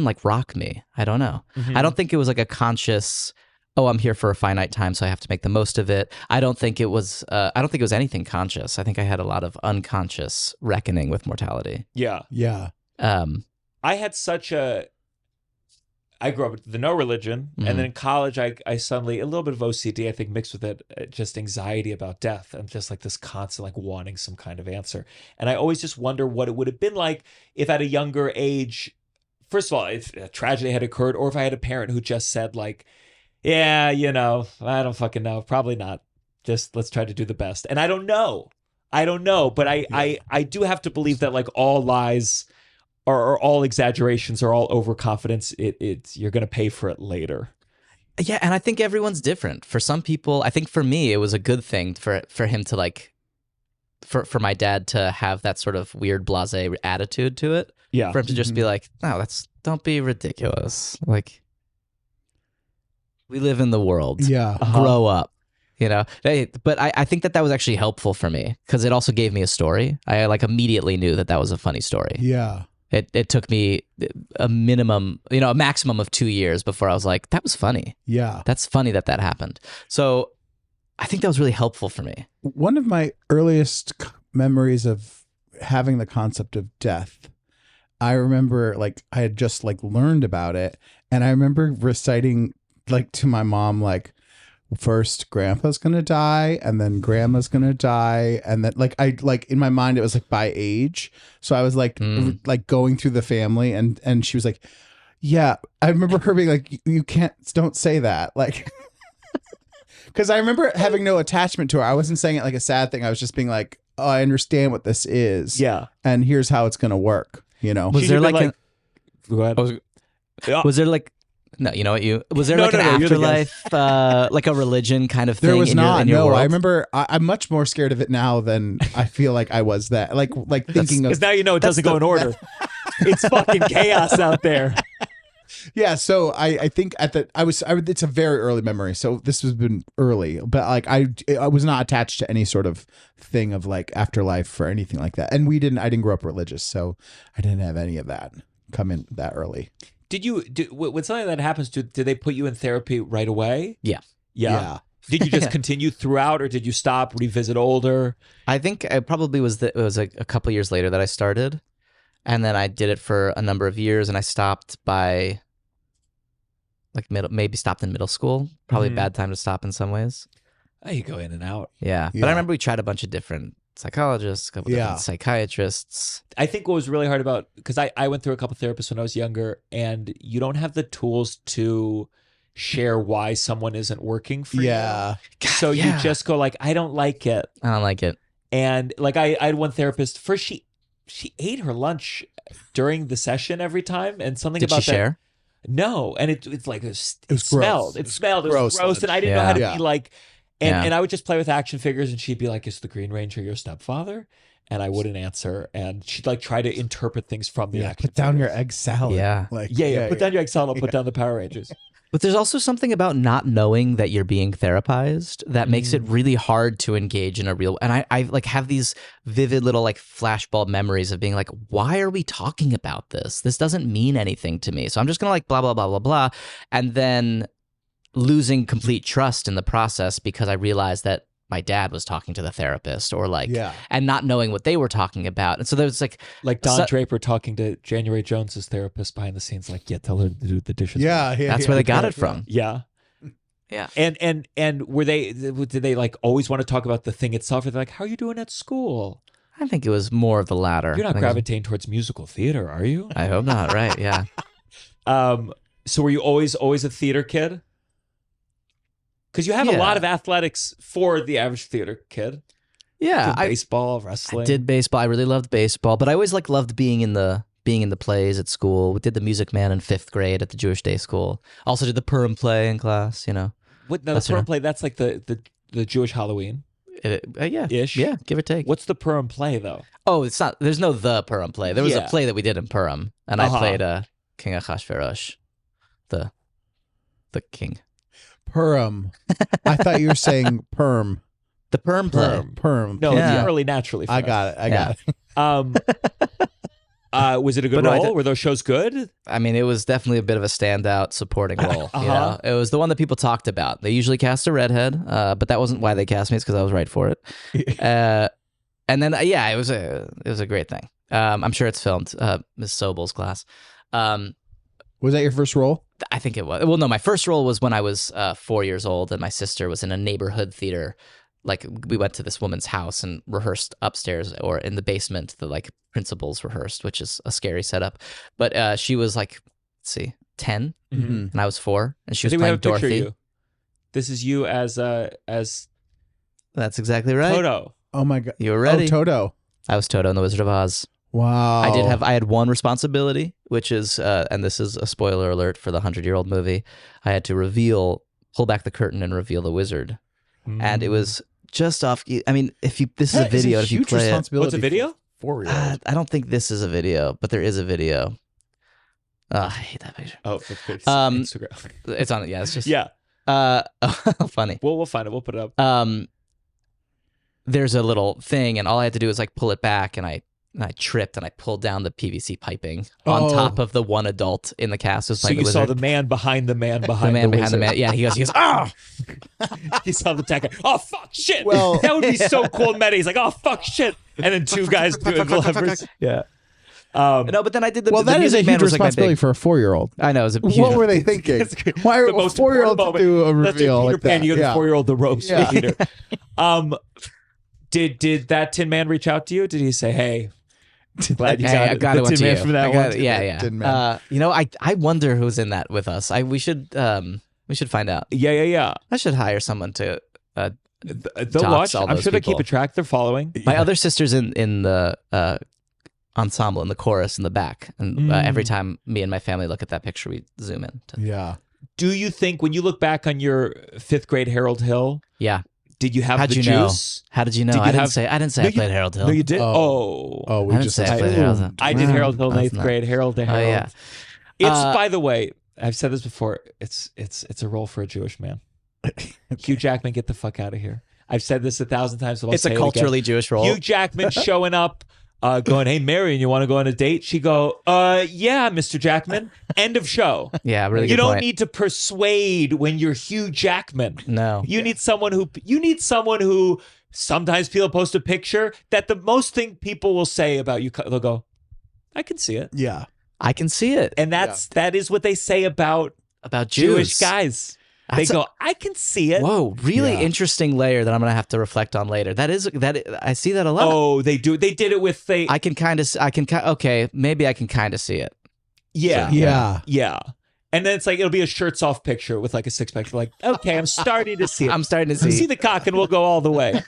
like rock me. I don't know. Mm-hmm. I don't think it was like a conscious, oh, I'm here for a finite time, so I have to make the most of it. I don't think it was anything conscious. I think I had a lot of unconscious reckoning with mortality. Yeah. Yeah. I had I grew up with no religion, Mhm. and then in college, I suddenly, a little bit of OCD, I think, mixed with it, just anxiety about death, and just like this constant, like wanting some kind of answer. And I always just wonder what it would have been like if at a younger age, first of all, if a tragedy had occurred, or if I had a parent who just said like, yeah, you know, I don't fucking know, probably not. Just let's try to do the best. And I don't know, but I do have to believe that like all lies or all exaggerations or all overconfidence, it's you're going to pay for it later. Yeah, and I think everyone's different. For some people, I think for me, it was a good thing for him to like, for my dad to have that sort of weird blasé attitude to it. Yeah. For him to just be like, no, don't be ridiculous. Like, we live in the world. Yeah. Grow up. You know, but I think that was actually helpful for me because it also gave me a story. I like immediately knew that was a funny story. Yeah. It took me a maximum of 2 years before I was like, that was funny. Yeah. That's funny that happened. So I think that was really helpful for me. One of my earliest memories of having the concept of death, I remember like I had just like learned about it, and I remember reciting like to my mom like, first grandpa's gonna die, and then grandma's gonna die, and then like I like in my mind it was like by age, so I was like like going through the family, and she was like, yeah, I remember her being like, you don't say that, like because I remember having no attachment to her. I wasn't saying it like a sad thing. I was just being like, oh, I understand what this is, Yeah. and here's how it's gonna work, you know. Was She there should be like, go ahead. was there like, no, you know what was there like an you're the guest. afterlife, like a religion kind of thing? There was not. in your No, world? I remember. I'm much more scared of it now than I feel like I was that. Like thinking of. Because now you know it doesn't go in order. It's fucking chaos out there. Yeah. So I think it's a very early memory. So this has been early, but like I was not attached to any sort of thing of like afterlife or anything like that. And I didn't grow up religious, so I didn't have any of that come in that early. When something like that happens, did they put you in therapy right away? Yeah. Yeah. Did you just continue throughout, or did you stop, revisit older? I think it probably was it was a couple years later that I started, and then I did it for a number of years, and I stopped by like maybe stopped in middle school. Probably a bad time to stop in some ways. Oh, you go in and out. Yeah. But I remember we tried a bunch of different psychologists, a couple different psychiatrists. I think what was really hard about, because I went through a couple therapists when I was younger, and you don't have the tools to share why someone isn't working for you. So you just go like, I don't like it. I don't like it. And like I had one therapist, first she ate her lunch during the session every time, and something Did about she that. share? No, and it like it was smelled. gross. It smelled. It was gross, and I didn't know how to be like. And I would just play with action figures, and she'd be like, "Is the Green Ranger your stepfather?" And I wouldn't answer, and she'd like try to interpret things from the action. Put down figures. your egg salad. Yeah. Like Put down your egg salad. I'll put down the Power Rangers. But there's also something about not knowing that you're being therapized that makes it really hard to engage in a real. And I like have these vivid little like flashbulb memories of being like, why are we talking about this? This doesn't mean anything to me. So I'm just gonna like blah blah blah blah blah, and then losing complete trust in the process because I realized that my dad was talking to the therapist, or like, and not knowing what they were talking about. And so there's like Don Draper talking to January Jones's therapist behind the scenes, like, tell her to do the dishes. That's where they got it from. Yeah. And did they like always want to talk about the thing itself? Or they're like, how are you doing at school? I think it was more of the latter. You're not gravitating towards musical theater, are you? I hope not. Right. Yeah. So were you always a theater kid? Because you have a lot of athletics for the average theater kid. Yeah, baseball, wrestling. I did baseball. I really loved baseball, but I always like loved being in the plays at school. We did the Music Man in 5th grade at the Jewish day school. Also did the Purim play in class. You know, what? No, the Purim play. That's like the Jewish Halloween. Ish. Yeah, give or take. What's the Purim play though? Oh, it's not. There's no the Purim play. There was a play that we did in Purim, and I played King Achashverosh, the king. Purim. I thought you were saying perm. The perm play. Perm. No, it's early naturally. I got it. Was it a good role? Were those shows good? I mean, it was definitely a bit of a standout supporting role. You know? It was the one that people talked about. They usually cast a redhead, but that wasn't why they cast me. It's because I was right for it. And then, it was a great thing. I'm sure it's filmed. Miss Sobel's class. Was that your first role? I think it was. Well, no, my first role was when I was 4 years old, and my sister was in a neighborhood theater. Like, we went to this woman's house and rehearsed upstairs, or in the basement, the like principals rehearsed, which is a scary setup. But she was like, 10, and I was 4, and she was playing Dorothy. This is you as That's exactly right. Toto. Oh my god, you were ready. Oh, Toto. I was Toto in The Wizard of Oz. Wow. I had one responsibility, which is, and this is a spoiler alert for the 100-year-old movie. I had to pull back the curtain and reveal the wizard. And it was just off. I mean, this is a video, if you play it. What's a video? 4-year-old. I don't think this is a video, but there is a video. I hate that picture. Oh, it's Instagram. It's on it. Yeah, it's just. Yeah. Funny. We'll find it. We'll put it up. There's a little thing, and all I had to do was like pull it back, and I tripped and I pulled down the PVC piping on top of the one adult in the cast. So you saw the man behind the man behind the man behind the man. Yeah, he goes, oh! He saw the tech. Oh, fuck, shit. Well, that would be so cool. Meta. He's like, oh, fuck, shit. And then two guys doing levers. Yeah. No, but then I did the. Well, the that is a huge responsibility for a 4-year-old. I know. What were they thinking? Why are a 4-year-old do a reveal like that? You get a 4-year-old the ropes. Peter. Did that Tin Man reach out to you? Did he say, hey? Glad you got it. Tin Man from that one. Yeah. I wonder who's in that with us. We should find out. Yeah. I should hire someone to. They'll watch. I'm sure they keep a track. They're following. My other sister's in the ensemble, in the chorus in the back, and every time me and my family look at that picture, we zoom in. Yeah. Do you think when you look back on your 5th grade Harold Hill? Yeah. Did you have How'd the you juice? Know? How did you know? I didn't say I played Harold Hill. No, you did. Oh, we just say I played Harold Hill. I did Harold Hill in 8th grade. Harold to Harold. Oh, yeah. It's by the way, I've said this before. It's a role for a Jewish man. Hugh Jackman, get the fuck out of here. I've said this 1,000 times. But it's a culturally Jewish role. Hugh Jackman showing up. Going, hey, Marion, you want to go on a date? She go, yeah, Mr. Jackman. End of show. Yeah, really good You don't point. need to persuade when you're Hugh Jackman. No. You need someone who sometimes people post a picture that the most thing people will say about you, they'll go, I can see it. Yeah. I can see it. And that is what they say about Jews. Jewish guys. They go, I can see it. Whoa, really interesting layer that I'm gonna have to reflect on later. I see that a lot. Oh, they do. They did it with okay, maybe I can kind of see it. Yeah. Yeah. Yeah. And then it's like it'll be a shirts off picture with like a 6-pack. Like, okay, I'm starting to see it. I'm starting to see. See the cock, and we'll go all the way.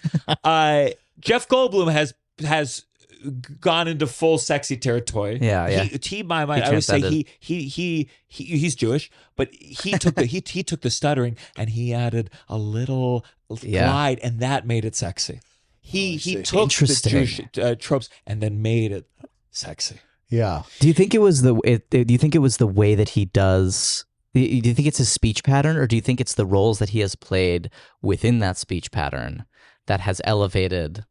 Jeff Goldblum has gone into full sexy territory. Yeah. He my mind. I always say he's Jewish, but he took the stuttering and he added a little glide, and that made it sexy. He took the Jewish tropes and then made it sexy. Yeah. Do you think it was the way that he does Do you think it's his speech pattern, or do you think it's the roles that he has played within that speech pattern that has elevated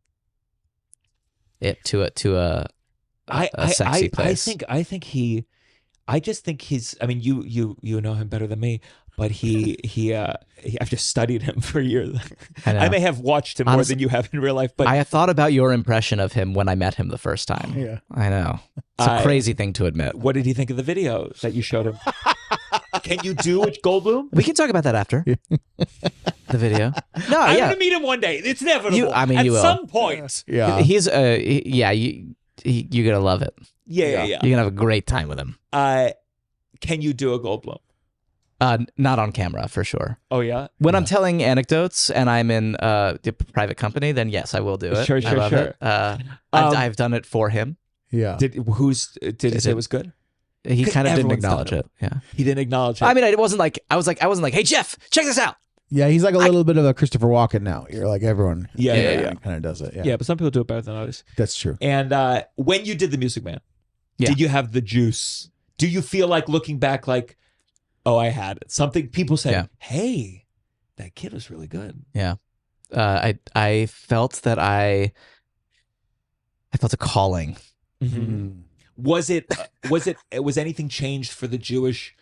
it to a sexy place? I just think he's. I mean, you know him better than me, but he I've just studied him for years. I may have watched him more than you have in real life, but I thought about your impression of him when I met him the first time. Yeah, I know. It's a crazy thing to admit. What did he think of the video that you showed him? Can you do it, Goldblum? We can talk about that after the video. No, I'm yeah. gonna meet him one day. It's inevitable. You will. At some point. yeah. He's you're gonna love it. Yeah. You're gonna have a great time with him. Can you do a Goldblum? Not on camera for sure. Oh yeah. When I'm telling anecdotes and I'm in the private company, then yes, I will do it. Sure. I love it. I've done it for him. Yeah. Did he say it was good? He kind of didn't Everyone's done acknowledge it. Yeah. He didn't acknowledge it. I mean, I wasn't like, hey Jeff, check this out. Yeah, he's like a little bit of a Christopher Walken now. You're like everyone. Yeah. Kind of does it. Yeah, but some people do it better than others. That's true. And when you did The Music Man, Yeah. did you have the juice? Do you feel like looking back like, oh, I had it? Something people said, Yeah. hey, that kid was really good. Yeah. I felt that I felt a calling. Mm. Was anything changed for the Jewish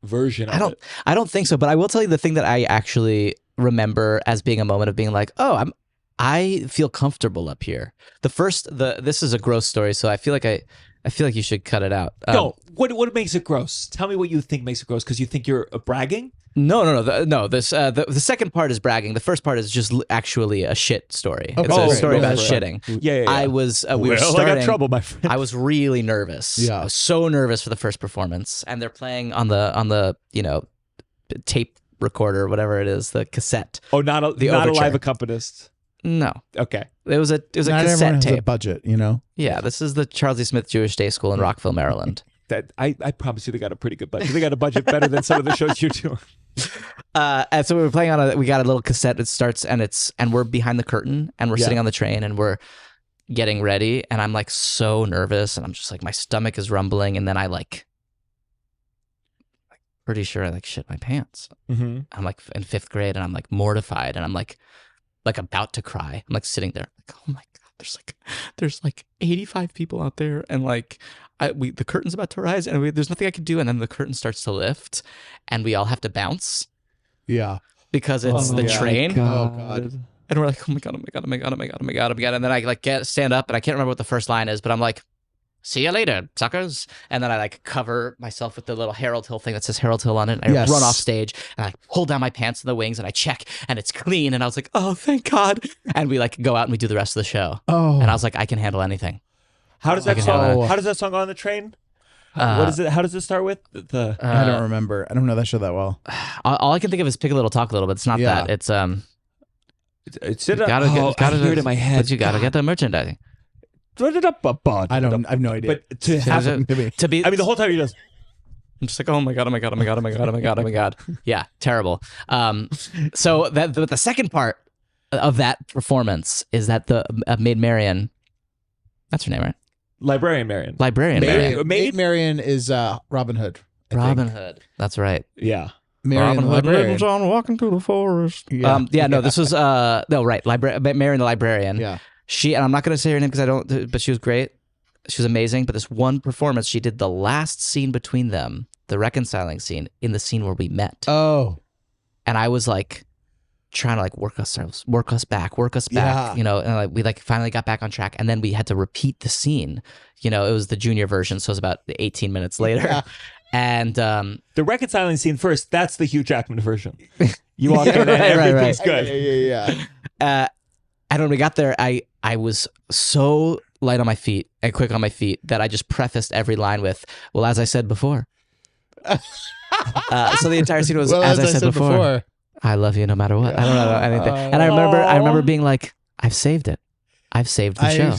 version of it? I don't think so, but I will tell you the thing that I actually remember as being a moment of being like, oh, I feel comfortable up here. This is a gross story, so I feel like you should cut it out. No, what makes it gross? Tell me what you think makes it gross, because you think you're bragging? No. The second part is bragging. The first part is just actually a shit story. Okay. It's a story Go about for it. shitting. Yeah. I was. We were I starting. got trouble, my friend. I was really nervous. Yeah. I was so nervous for the first performance, and they're playing on the tape recorder, whatever it is, the cassette. Oh, not a overture. live accompanist. No, Okay. it was a Not everyone cassette has a tape. budget, you know. Yeah, this is the Charles E. Smith Jewish Day School in Rockville, Maryland. That I promise you they got a pretty good budget. They got a budget better than some of the shows you do. And so we were playing we got a little cassette. It starts and we're behind the curtain and we're sitting on the train and we're getting ready. And I'm like so nervous and I'm just like, my stomach is rumbling. And then I pretty sure I shit my pants. Mm-hmm. I'm like in 5th grade and I'm like mortified and I'm like about to cry. I'm like sitting there like, oh my God, there's 85 people out there and the curtain's about to rise and there's nothing I can do. And then the curtain starts to lift and we all have to bounce. Yeah. Because it's the train. Oh God. And we're like, oh my God. And then I stand up and I can't remember what the first line is, but I'm like, see you later, suckers. And then I cover myself with the little Harold Hill thing that says Harold Hill on it. And I run off stage and I pull down my pants in the wings and I check and it's clean. And I was like, oh, thank God. And we go out and we do the rest of the show. Oh. And I was like, I can handle anything. How does that song go on the train? What is it? How does it start with? I don't remember. I don't know that show that well. All I can think of is Pick a Little, Talk a Little, but it's not that. It's I hear it in my head. But you gotta get the merchandising. I have no idea. But to have To be, I mean, the whole time he does. I'm just like, oh my God. Yeah, terrible. So the second part of that performance is that the Maid Marian, that's her name, right? Librarian Marian. Maid Marian is Robin Hood. Robin Hood. That's right. Yeah. Marian the librarian. John walking through the forest. This was Marian the librarian. Yeah. And I'm not going to say her name because I don't, but she was great. She was amazing. But this one performance, she did the last scene between them, the reconciling scene, in the scene where we met. Oh. And I was trying to work us back, Yeah. and we finally got back on track. And then we had to repeat the scene. It was the junior version. So it was about 18 minutes later. Yeah. And the reconciling scene first, that's the Hugh Jackman version. You walk in and everything's good. Yeah. And when we got there, I was so light on my feet and quick on my feet that I just prefaced every line with, well, as I said before. So the entire scene was, as I said before, I love you no matter what. I don't know anything. And I remember being like, I've saved it. I've saved the show.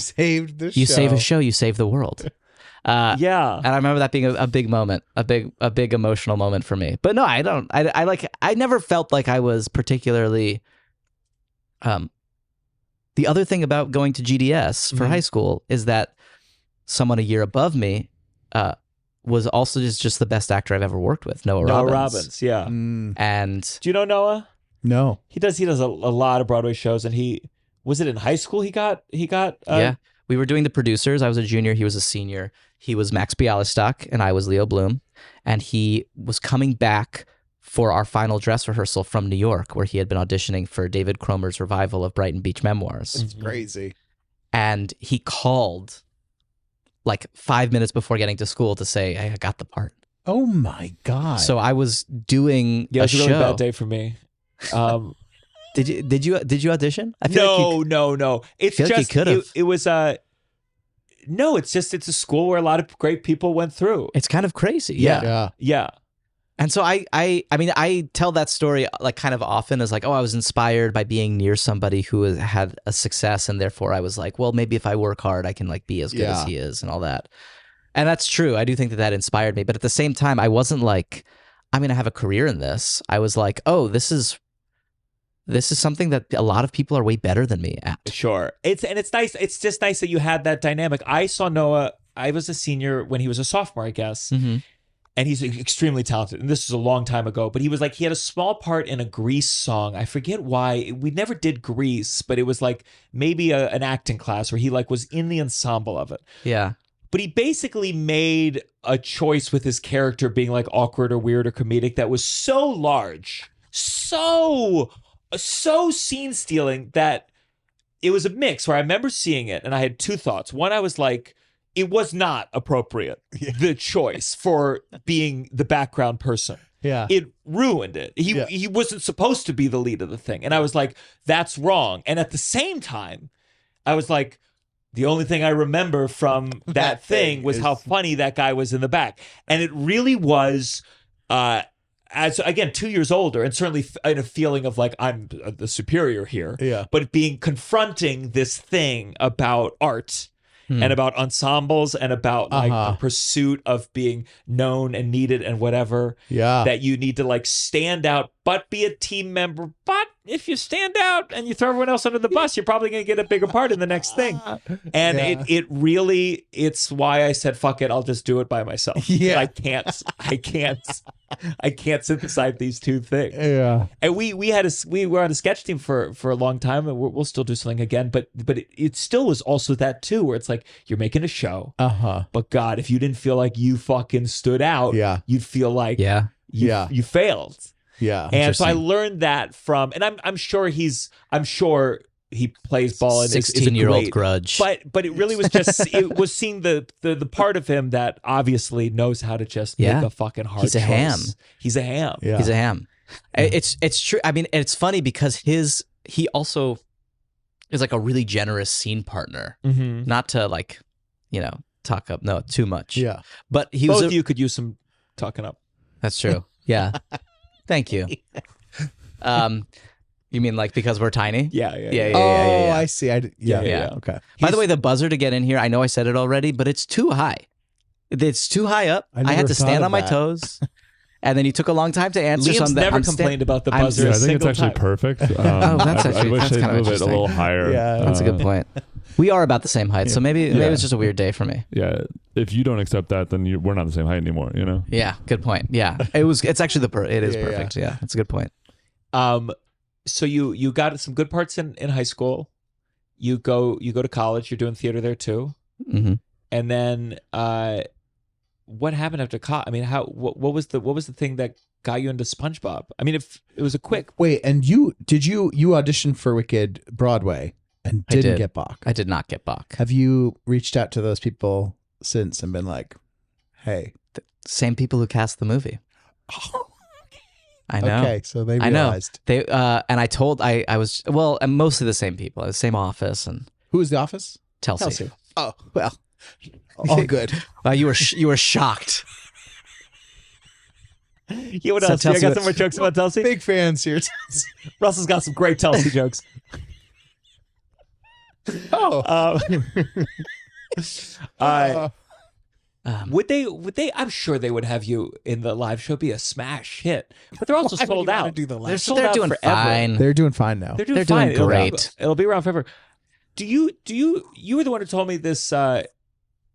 You save a show, you save the world. Yeah. And I remember that being a big moment, a big emotional moment for me. But no, I don't. I never felt like I was particularly. The other thing about going to GDS for high school is that someone a year above me was also just the best actor I've ever worked with, Noah Robbins. Yeah. And do you know Noah? No. He does a lot of Broadway shows, and was it in high school he got yeah. We were doing The Producers. I was a junior, he was a senior. He was Max Bialystock and I was Leo Bloom, and he was coming back for our final dress rehearsal from New York, where he had been auditioning for David Cromer's revival of Brighton Beach Memoirs. It's crazy. And he called like 5 minutes before getting to school to say, hey, I got the part. Oh my God. So I was doing it was a a really show. bad day for me. Did you audition? I feel no. It's feel just like you could have. It was no. It's a school where a lot of great people went through. It's kind of crazy. Yeah. And so I mean, I tell that story like kind of often as like, oh, I was inspired by being near somebody who had a success, and therefore I was like, well, maybe if I work hard, I can like be as good as he is and all that. And that's true. I do think that inspired me, but at the same time, I wasn't like, I'm gonna have a career in this. I was like, oh, this is something that a lot of people are way better than me at. Sure. It's nice. It's just nice that you had that dynamic. I saw Noah. I was a senior when he was a sophomore, I guess. Mm-hmm. And he's extremely talented. And this was a long time ago, but he had a small part in a Grease song. I forget why. We never did Grease, but it was like maybe an acting class where he like was in the ensemble of it. Yeah. But he basically made a choice with his character being like awkward or weird or comedic that was so large, so scene stealing that it was a mix where I remember seeing it and I had two thoughts. One, I was like, it was not appropriate, the choice for being the background person. Yeah. It ruined it. He wasn't supposed to be the lead of the thing. And I was like, that's wrong. And at the same time, I was like, the only thing I remember from that thing was how funny that guy was in the back. And it really was, as again, 2 years older, and certainly in a feeling of like, I'm the superior here. Yeah. But confronting this thing about art and about ensembles and about like the pursuit of being known and needed and whatever. Yeah. That you need to like stand out, but be a team member. But if you stand out and you throw everyone else under the bus, you're probably going to get a bigger part in the next thing. And it really, it's why I said, fuck it, I'll just do it by myself. Yeah. I can't synthesize these two things. Yeah. And we were on a sketch team for a long time, and we'll still do something again. But it still was also that too, where it's like you're making a show. But God, if you didn't feel like you fucking stood out, you'd feel like you failed. Yeah. And so I learned that from, and I'm sure he plays ball and is a 16-year-old grudge. But it really was just it was seeing the part of him that obviously knows how to just make a fucking hard choice. He's a ham. Yeah. He's a ham. It's true. I mean, it's funny because he also is like a really generous scene partner. Mm-hmm. Not to like, talk up too much. Yeah. But both of you could use some talking up. That's true. Yeah. Thank you. You mean like because we're tiny? Yeah. Oh, I see. Yeah. Okay. By the way, the buzzer to get in here, I know I said it already, but it's too high. It's too high up. I had to stand on my toes. And then you took a long time to answer. Liam's never complained about the buzzer. I think it's actually perfect. I wish that's they'd kind of move it a little higher. Yeah, that's a good point. We are about the same height, so maybe it's just a weird day for me. Yeah, if you don't accept that, then we're not the same height anymore. Yeah, good point. Yeah, it's actually it is perfect. Yeah, that's a good point. So you got some good parts in high school. You go to college. You're doing theater there too. Mm-hmm. And then what happened after college? I mean, what was the thing that got you into SpongeBob? I mean, if it was a quick wait, and you auditioned for Wicked Broadway and didn't get Bach? I did not get Bach. Have you reached out to those people since and been like, hey, same people who cast the movie? I know. Okay, so they realized. I know. And I was and mostly the same people, the same office. And who was the office? Telsey. Oh, well, all good. You were shocked. Yeah, what else? I got some more jokes about Telsey. Big fans here. Russell's got some great Telsey jokes. Would they? I'm sure they would have you in the live show be a smash hit, but they're also sold out. They're doing forever. fine. They're doing fine now. They're doing great. It'll be around forever. You were the one who told me this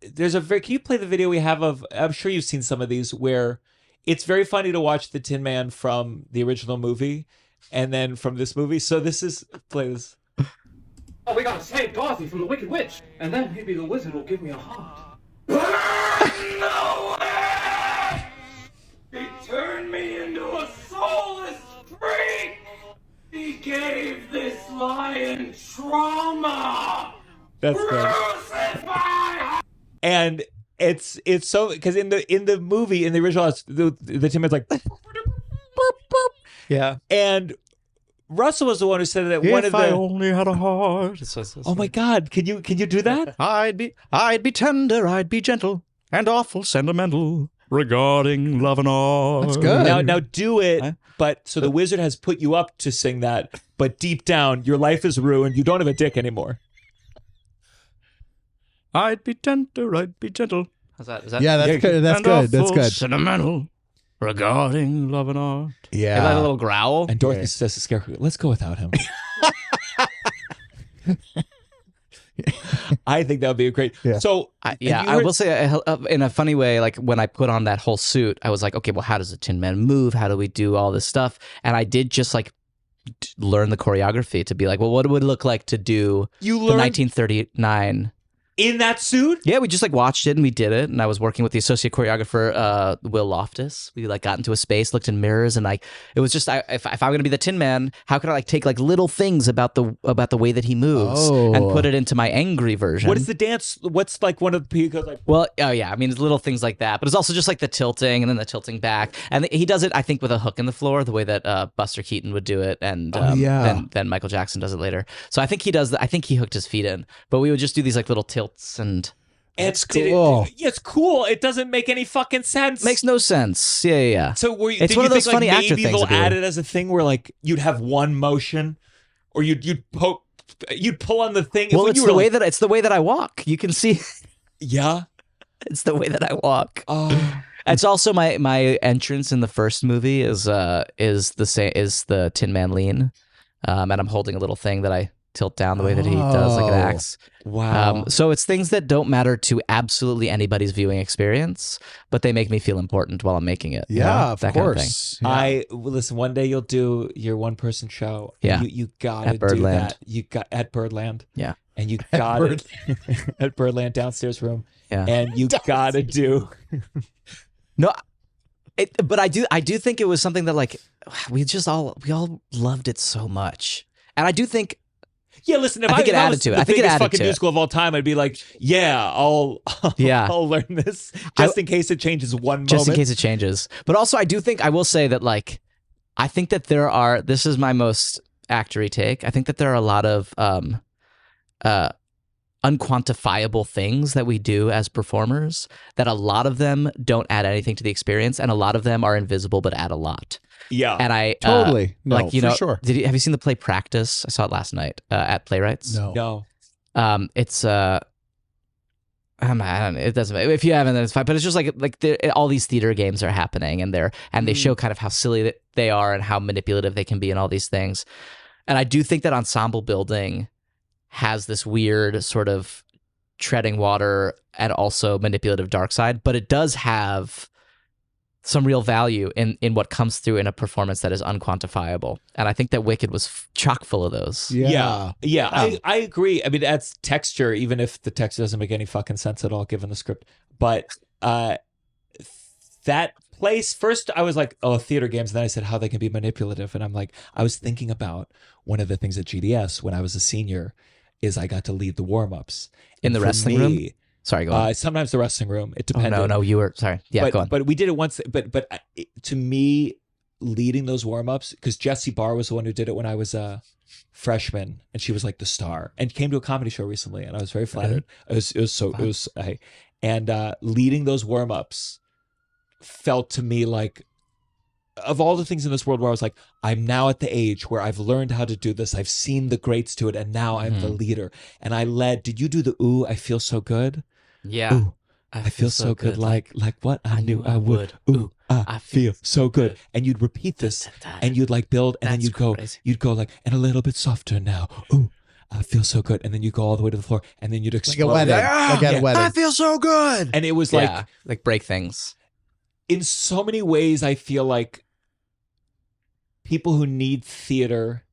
can you play the video we have of, I'm sure you've seen some of these, where it's very funny to watch the Tin Man from the original movie and then from this movie. So play this. Oh, we gotta save Dorothy from the Wicked Witch, and then maybe the wizard will give me a heart. No way! He turned me into a soulless freak! He gave this lion trauma! That's good. And it's so, because in the movie, in the original, the Tin Man's like, Yeah. and Russell was the one who said that If I only had a heart. Oh my God, can you do that? I'd be tender, I'd be gentle, and awful sentimental regarding love and art. That's good. Now do it. But so the wizard has put you up to sing that, but deep down your life is ruined. You don't have a dick anymore. I'd be tender, I'd be gentle, How's that? Is that? Yeah, that's good. That's and good. That's awful good. sentimental regarding love and art. Yeah. Is that a little growl? And Dorothy says to Scarecrow, "Let's go without him." I think that would be a great. Yeah. So I will say in a funny way, like when I put on that whole suit, I was like, okay, well, how does the Tin Man move? How do we do all this stuff? And I did just like learn the choreography to be like, well, what would it look like to do you the learned 1939? in that suit. Yeah, we just like watched it and we did it. And I was working with the associate choreographer, Will Loftus. We like got into a space, looked in mirrors, and like it was just if I'm gonna be the Tin Man, how could I like take like little things about the way that he moves and put it into my angry version? What is the dance? What's like one of the people like? Well, oh yeah, I mean it's little things like that, but it's also just like the tilting and then the tilting back, and he does it I think with a hook in the floor, the way that Buster Keaton would do it, and then Michael Jackson does it later. So I think he does. I think he hooked his feet in, but we would just do these like little tilts and. It's cool. It's cool. It doesn't make any fucking sense. Makes no sense. Yeah. So it's did one you of those think, funny like, actor maybe things. they'll to do. add it as a thing where like you'd have one motion, or you'd pull on the thing. Well, it's the way that I walk. You can see. Yeah. It's the way that I walk. Oh. It's also my entrance in the first movie is the Tin Man lean, and I'm holding a little thing that I tilt down the way that he does, like an axe. Wow. So it's things that don't matter to absolutely anybody's viewing experience, but they make me feel important while I'm making it. Yeah, of that course. Kind of thing. Listen. One day you'll do your one person show. Yeah. You gotta At do Birdland. that. You got at Birdland. Yeah. And you got it at Birdland downstairs room. Yeah. And you gotta do. No, but I do think it was something that like we all loved it so much, and I do think. Yeah, listen. If I think it added to it. I think it added fucking to it. musical of all time, I'd be like, yeah, I'll learn this just in case it changes one moment. Just in case it changes. But also, I do think I will say that like I think that there are. This is my most actory take. I think that there are a lot of unquantifiable things that we do as performers. That a lot of them don't add anything to the experience, and a lot of them are invisible but add a lot. Yeah, and I totally like you know. Sure. Have you seen the play Practice? I saw it last night at Playwrights. No. It's I don't know, it doesn't matter. If you haven't, then it's fine. But it's just like all these theater games are happening, and they show kind of how silly they are and how manipulative they can be and all these things. And I do think that ensemble building has this weird sort of treading water and also manipulative dark side, but it does have some real value in what comes through in a performance that is unquantifiable. And I think that Wicked was chock full of those. Yeah. I agree. I mean, that's texture, even if the text doesn't make any fucking sense at all given the script. But that place, first I was like, oh, theater games. And then I said how they can be manipulative. And I'm like, I was thinking about one of the things at GDS when I was a senior is I got to lead the warm-ups. In the wrestling room? Sorry, go on. Sometimes the wrestling room. It depended. Oh, no, you were, sorry. Yeah, go on. But we did it once. But to me, leading those warm-ups, because Jessie Barr was the one who did it when I was a freshman, and she was like the star, and came to a comedy show recently, and I was very flattered. Leading those warm-ups felt to me like, of all the things in this world where I was like, I'm now at the age where I've learned how to do this. I've seen the greats do it, and now I'm the leader. And I led. Did you do the ooh, I feel so good? Yeah. Ooh, I feel so good. Like what I knew I would. Ooh, I feel so good. And you'd repeat this, and you'd like build, and then you'd go like, and a little bit softer now. Ooh, I feel so good. And then you go all the way to the floor and then you'd explode. Like at a wedding. I feel so good. And it was like break things. In so many ways, I feel like people who need theater,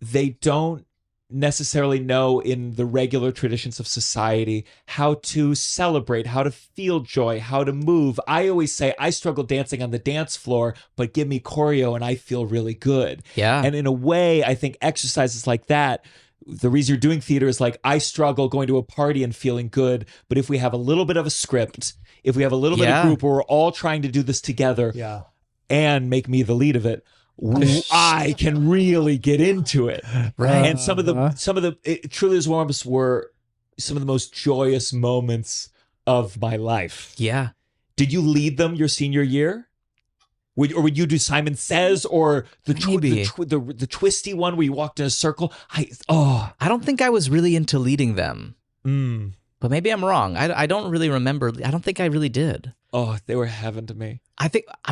they don't necessarily know in the regular traditions of society how to celebrate, how to feel joy, how to move. I always say I struggle dancing on the dance floor, but give me choreo and I feel really good. Yeah. And in a way, I think exercises like that, the reason you're doing theater is like, I struggle going to a party and feeling good, but if we have a little bit of a script, if we have a little bit of group where we're all trying to do this together and make me the lead of it, I can really get into it. Right. And some of the it truly is warmest were some of the most joyous moments of my life. Yeah. Did you lead them your senior year? Would you do Simon Says or the twisty one where you walked in a circle? I don't think I was really into leading them. But maybe I'm wrong. I don't really remember. I don't think I really did. Oh, they were heaven to me.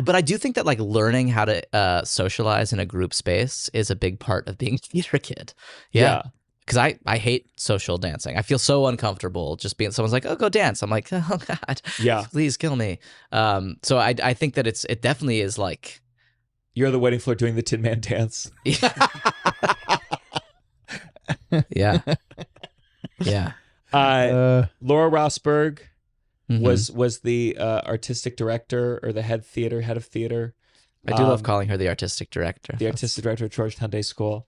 But I do think that like learning how to socialize in a group space is a big part of being a theater kid. Yeah. Because I hate social dancing. I feel so uncomfortable just being, someone's like, oh, go dance. I'm like, oh God, please kill me. So I think that it definitely is like. You're the wedding floor doing the Tin Man dance. Yeah. Yeah. Laura Rosberg was the artistic director or the head of theater. I do love calling her the artistic director. The artistic director of Georgetown Day School.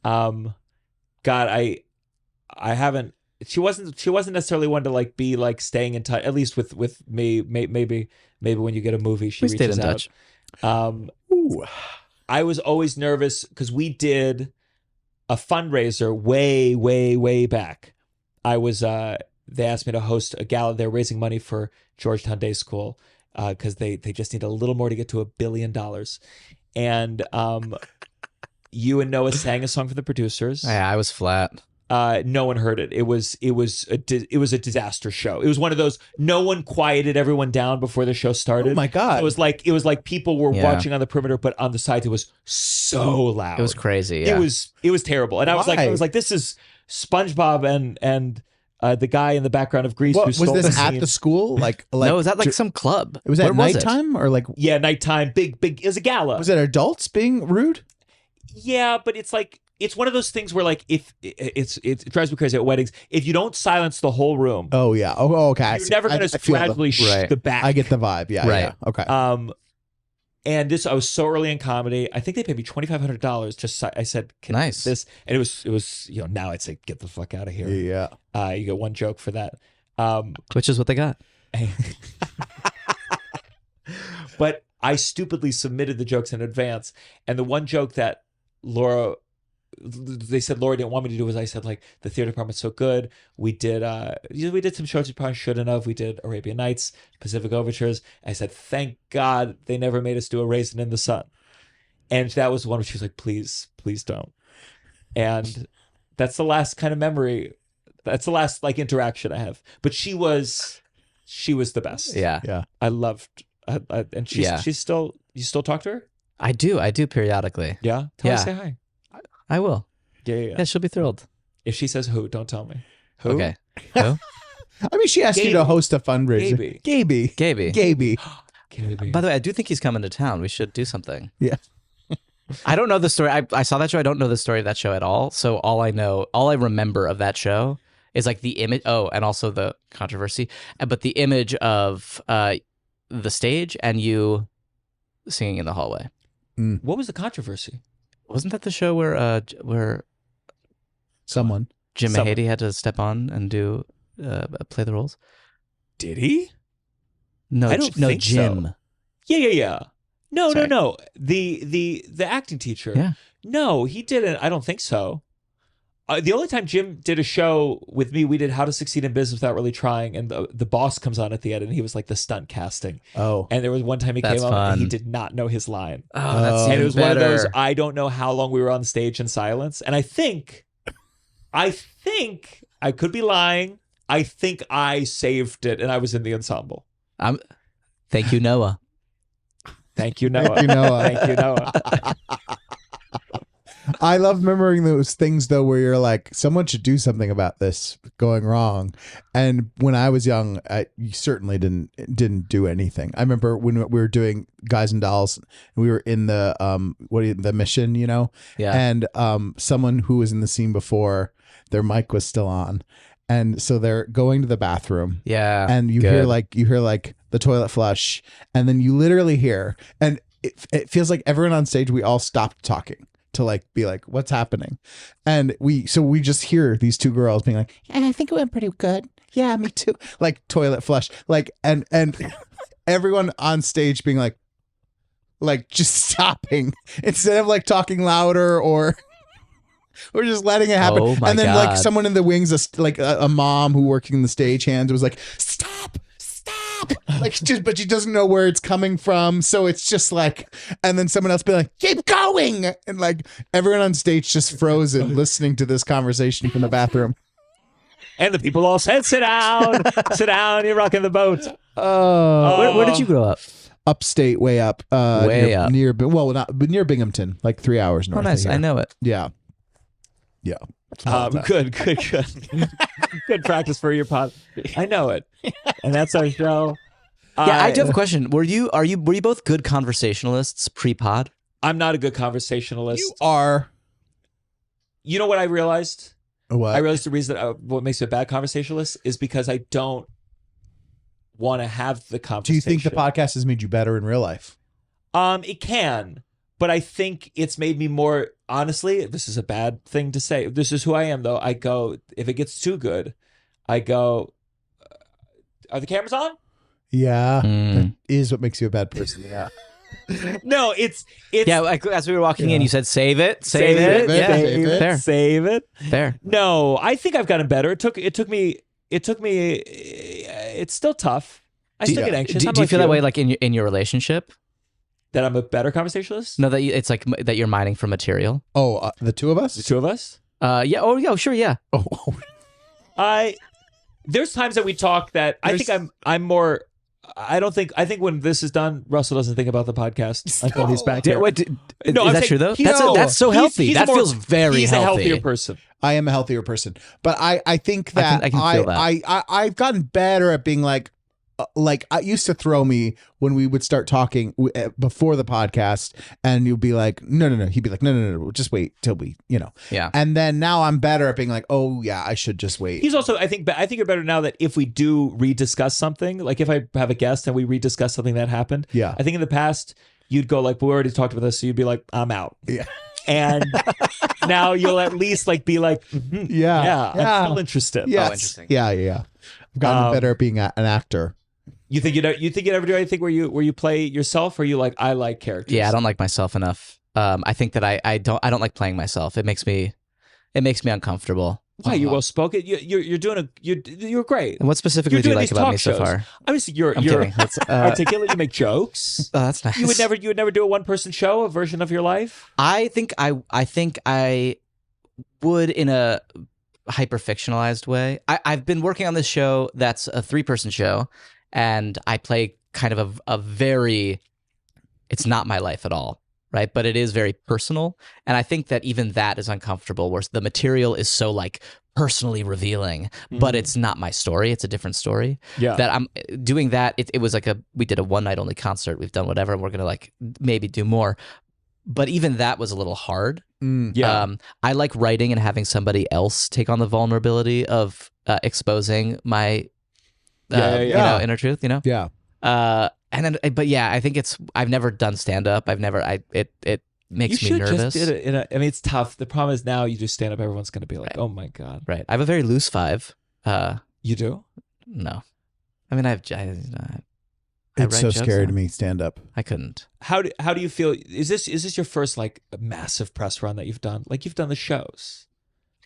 God, I haven't. She wasn't necessarily one to like be like staying in touch. At least with me, maybe when you get a movie, she reaches out. I was always nervous because we did a fundraiser way back. I was. They asked me to host a gala. They're raising money for Georgetown Day School because they just need a little more to get to $1 billion. And you and Noah sang a song for the producers. Yeah, I was flat. No one heard it. It was a disaster show. It was one of those. No one quieted everyone down before the show started. Oh my God! It was like people were watching on the perimeter, but on the sides it was so loud. It was crazy. Yeah. It was terrible. And I was like, this is SpongeBob and the guy in the background of Grease. Was this at the school? Like no, was that like some club? It was at nighttime or like nighttime. Big. It was a gala. Was it adults being rude? Yeah, but it's like. It's one of those things where, like, if it drives me crazy at weddings. If you don't silence the whole room, okay, you're never going to gradually the back. I get the vibe, yeah. Okay. And this, I was so early in comedy. I think they paid me $2,500. Just I said, nice. This, and it was now I'd say, get the fuck out of here. Yeah. You get one joke for that. Which is what they got. But I stupidly submitted the jokes in advance, and the one joke that they said Laura didn't want me to do was I said, like, the theater department's so good. We did some shows we probably shouldn't have. We did Arabian Nights, Pacific Overtures. I said, thank God they never made us do A Raisin in the Sun. And that was one where she was like, please don't. And that's the last kind of memory. That's the last like interaction I have. But she was the best. Yeah. I loved and she's still, you still talk to her? I do periodically. Yeah. Tell her to say hi. I will. Yeah, she'll be thrilled. If she says who, don't tell me. Who? Okay. Who? I mean, she asked you to host a fundraiser. Gaby. By the way, I do think he's coming to town. We should do something. Yeah. I don't know the story. I saw that show. I don't know the story of that show at all. So all I remember of that show is like the image. Oh, and also the controversy. But the image of the stage and you singing in the hallway. What was the controversy? Wasn't that the show where someone Jim Mahady had to step on and do play the roles? Did he? No, I don't think Jim. So. Yeah. No. The acting teacher. Yeah. No, he didn't. I don't think so. The only time Jim did a show with me, we did How to Succeed in Business Without Really Trying, and the boss comes on at the end, and he was like the stunt casting. Oh. And there was one time he came on, and he did not know his line. Oh, that's and it was better. one of those, I don't know how long we were on stage in silence. And I think, I could be lying, I think I saved it, and I was in the ensemble. Thank you, Noah. Thank you, Noah. Thank you, Noah. Thank you, Noah. I love remembering those things though, where you're like, someone should do something about this going wrong. And when I was young, you certainly didn't do anything. I remember when we were doing Guys and Dolls, and we were in the the mission, and someone who was in the scene before, their mic was still on. And so they're going to the bathroom. Yeah. And you hear like the toilet flush, and then you literally hear, and it feels like everyone on stage, we all stopped talking to like be like, what's happening? And we just hear these two girls being like, I think it went pretty good. Yeah, me too. Like toilet flush. Like and everyone on stage being like just stopping instead of like talking louder or just letting it happen. Oh my and then God. like someone in the wings, like a mom who working the stage-hands was like, stop. Like, but she doesn't know where it's coming from. So it's just like, and then someone else be like, keep going. And like everyone on stage just frozen listening to this conversation from the bathroom. And the people all said, sit down, sit down, you're rocking the boat. Where did you grow up? Upstate, way up. Way up. Near Binghamton, like 3 hours north. Oh, nice. Of here. I know it. Yeah. Good. Good practice for your pod. I know it. And that's our show. Yeah, I do have a question. Were you both good conversationalists pre-pod? I'm not a good conversationalist. You are. You know what I realized? What? I realized the reason what makes me a bad conversationalist is because I don't want to have the conversation. Do you think the podcast has made you better in real life? It can, but I think it's made me more, honestly, this is a bad thing to say. This is who I am, though. I go, if it gets too good, I go, are the cameras on? Yeah. That is what makes you a bad person. Yeah. No, it's Yeah, like as we were walking in, you said, save it. Yeah, save it. Fair. No, I think I've gotten better. It took me, it's still tough. I still get anxious. Do you feel that way like in your relationship? That I'm a better conversationalist? No, it's like that you're mining for material. Oh, the two of us? The two of us? Yeah. Oh, yeah. Sure. Yeah. Oh. There's times that we talk that I think I'm more. I think when this is done, Russell doesn't think about the podcast until he's back here. Is that true though? That's so healthy. That feels very he's healthy. He's a healthier person. I am a healthier person, but I think that I can feel that. I've gotten better at being like it used to throw me when we would start talking before the podcast, and you'd be like, no. He'd be like, no, just wait till we, Yeah. And then now I'm better at being like, oh yeah, I should just wait. He's also, I think you're better now that if we do rediscuss something, like if I have a guest and we rediscuss something that happened. Yeah. I think in the past you'd go like, we already talked about this, so you'd be like, I'm out. Yeah. And now you'll at least like be like, yeah, I'm still interested. Yes. Oh, interesting. Yeah. I've gotten better at being an actor. You think you'd ever do anything where you play yourself, or you like, I like characters? Yeah, I don't like myself enough. I think that I don't like playing myself. It makes me uncomfortable. Why? You're well spoken. You're great. And what specifically do you like about me so far? Obviously, you're kidding. articulate. You make jokes. Oh, that's nice. You would never do a one person show, a version of your life. I think I would in a hyper fictionalized way. I've been working on this show that's a 3-person show, and I play kind of a very. It's not my life at all. Right. But it is very personal. And I think that even that is uncomfortable, where the material is so like personally revealing, but it's not my story. It's a different story. Yeah. That I'm doing that. It was like we did a one night only concert. We've done whatever. And we're going to like maybe do more. But even that was a little hard. Yeah. I like writing and having somebody else take on the vulnerability of exposing my inner truth, Yeah. And then, but yeah, I think I've never done stand up. It makes me nervous. Just did it it's tough. The problem is now you do stand up, everyone's going to be like, right. Oh my God. Right. I have a very loose 5. You do? No. I mean, it's so scary to me, stand up. I couldn't. How do you feel? Is this your first like massive press run that you've done? Like you've done the shows.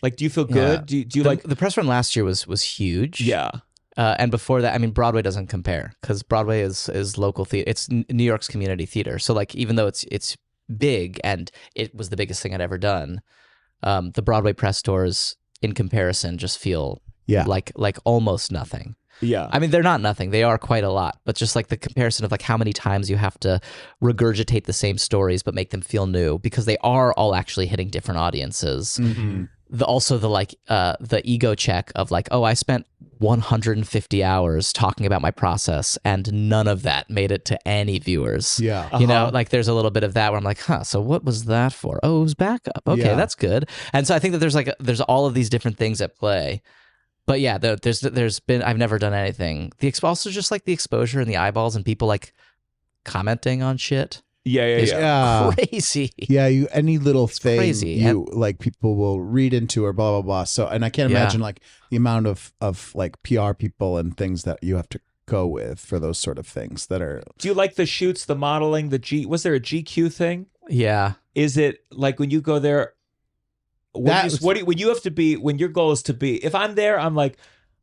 Like, do you feel good? Yeah. Do you like the press run last year was huge. Yeah. And before that, I mean, Broadway doesn't compare because Broadway is local theater. It's New York's community theater. So like, even though it's big and it was the biggest thing I'd ever done, the Broadway press tours in comparison just feel like almost nothing. Yeah. I mean, they're not nothing. They are quite a lot. But just like the comparison of like how many times you have to regurgitate the same stories but make them feel new, because they are all actually hitting different audiences. Mm-hmm. Also the ego check of like, oh, I spent 150 hours talking about my process and none of that made it to any viewers. Yeah. You know, like there's a little bit of that where I'm like, so what was that for? Oh, it was backup. Okay, Yeah. that's good. And so I think that there's all of these different things at play. But yeah, there's been, I've never done anything. Also just like the exposure and the eyeballs and people like commenting on shit. Yeah. Crazy. Yeah, any little thing crazy. you like people will read into or blah blah blah. So, and I can't imagine like the amount of like PR people and things that you have to go with for those sort of things that are. Do you like the shoots, the modeling, was there a GQ thing? Yeah. Is it like when you go there? When you have to be, when your goal is to be, if I'm there, I'm like,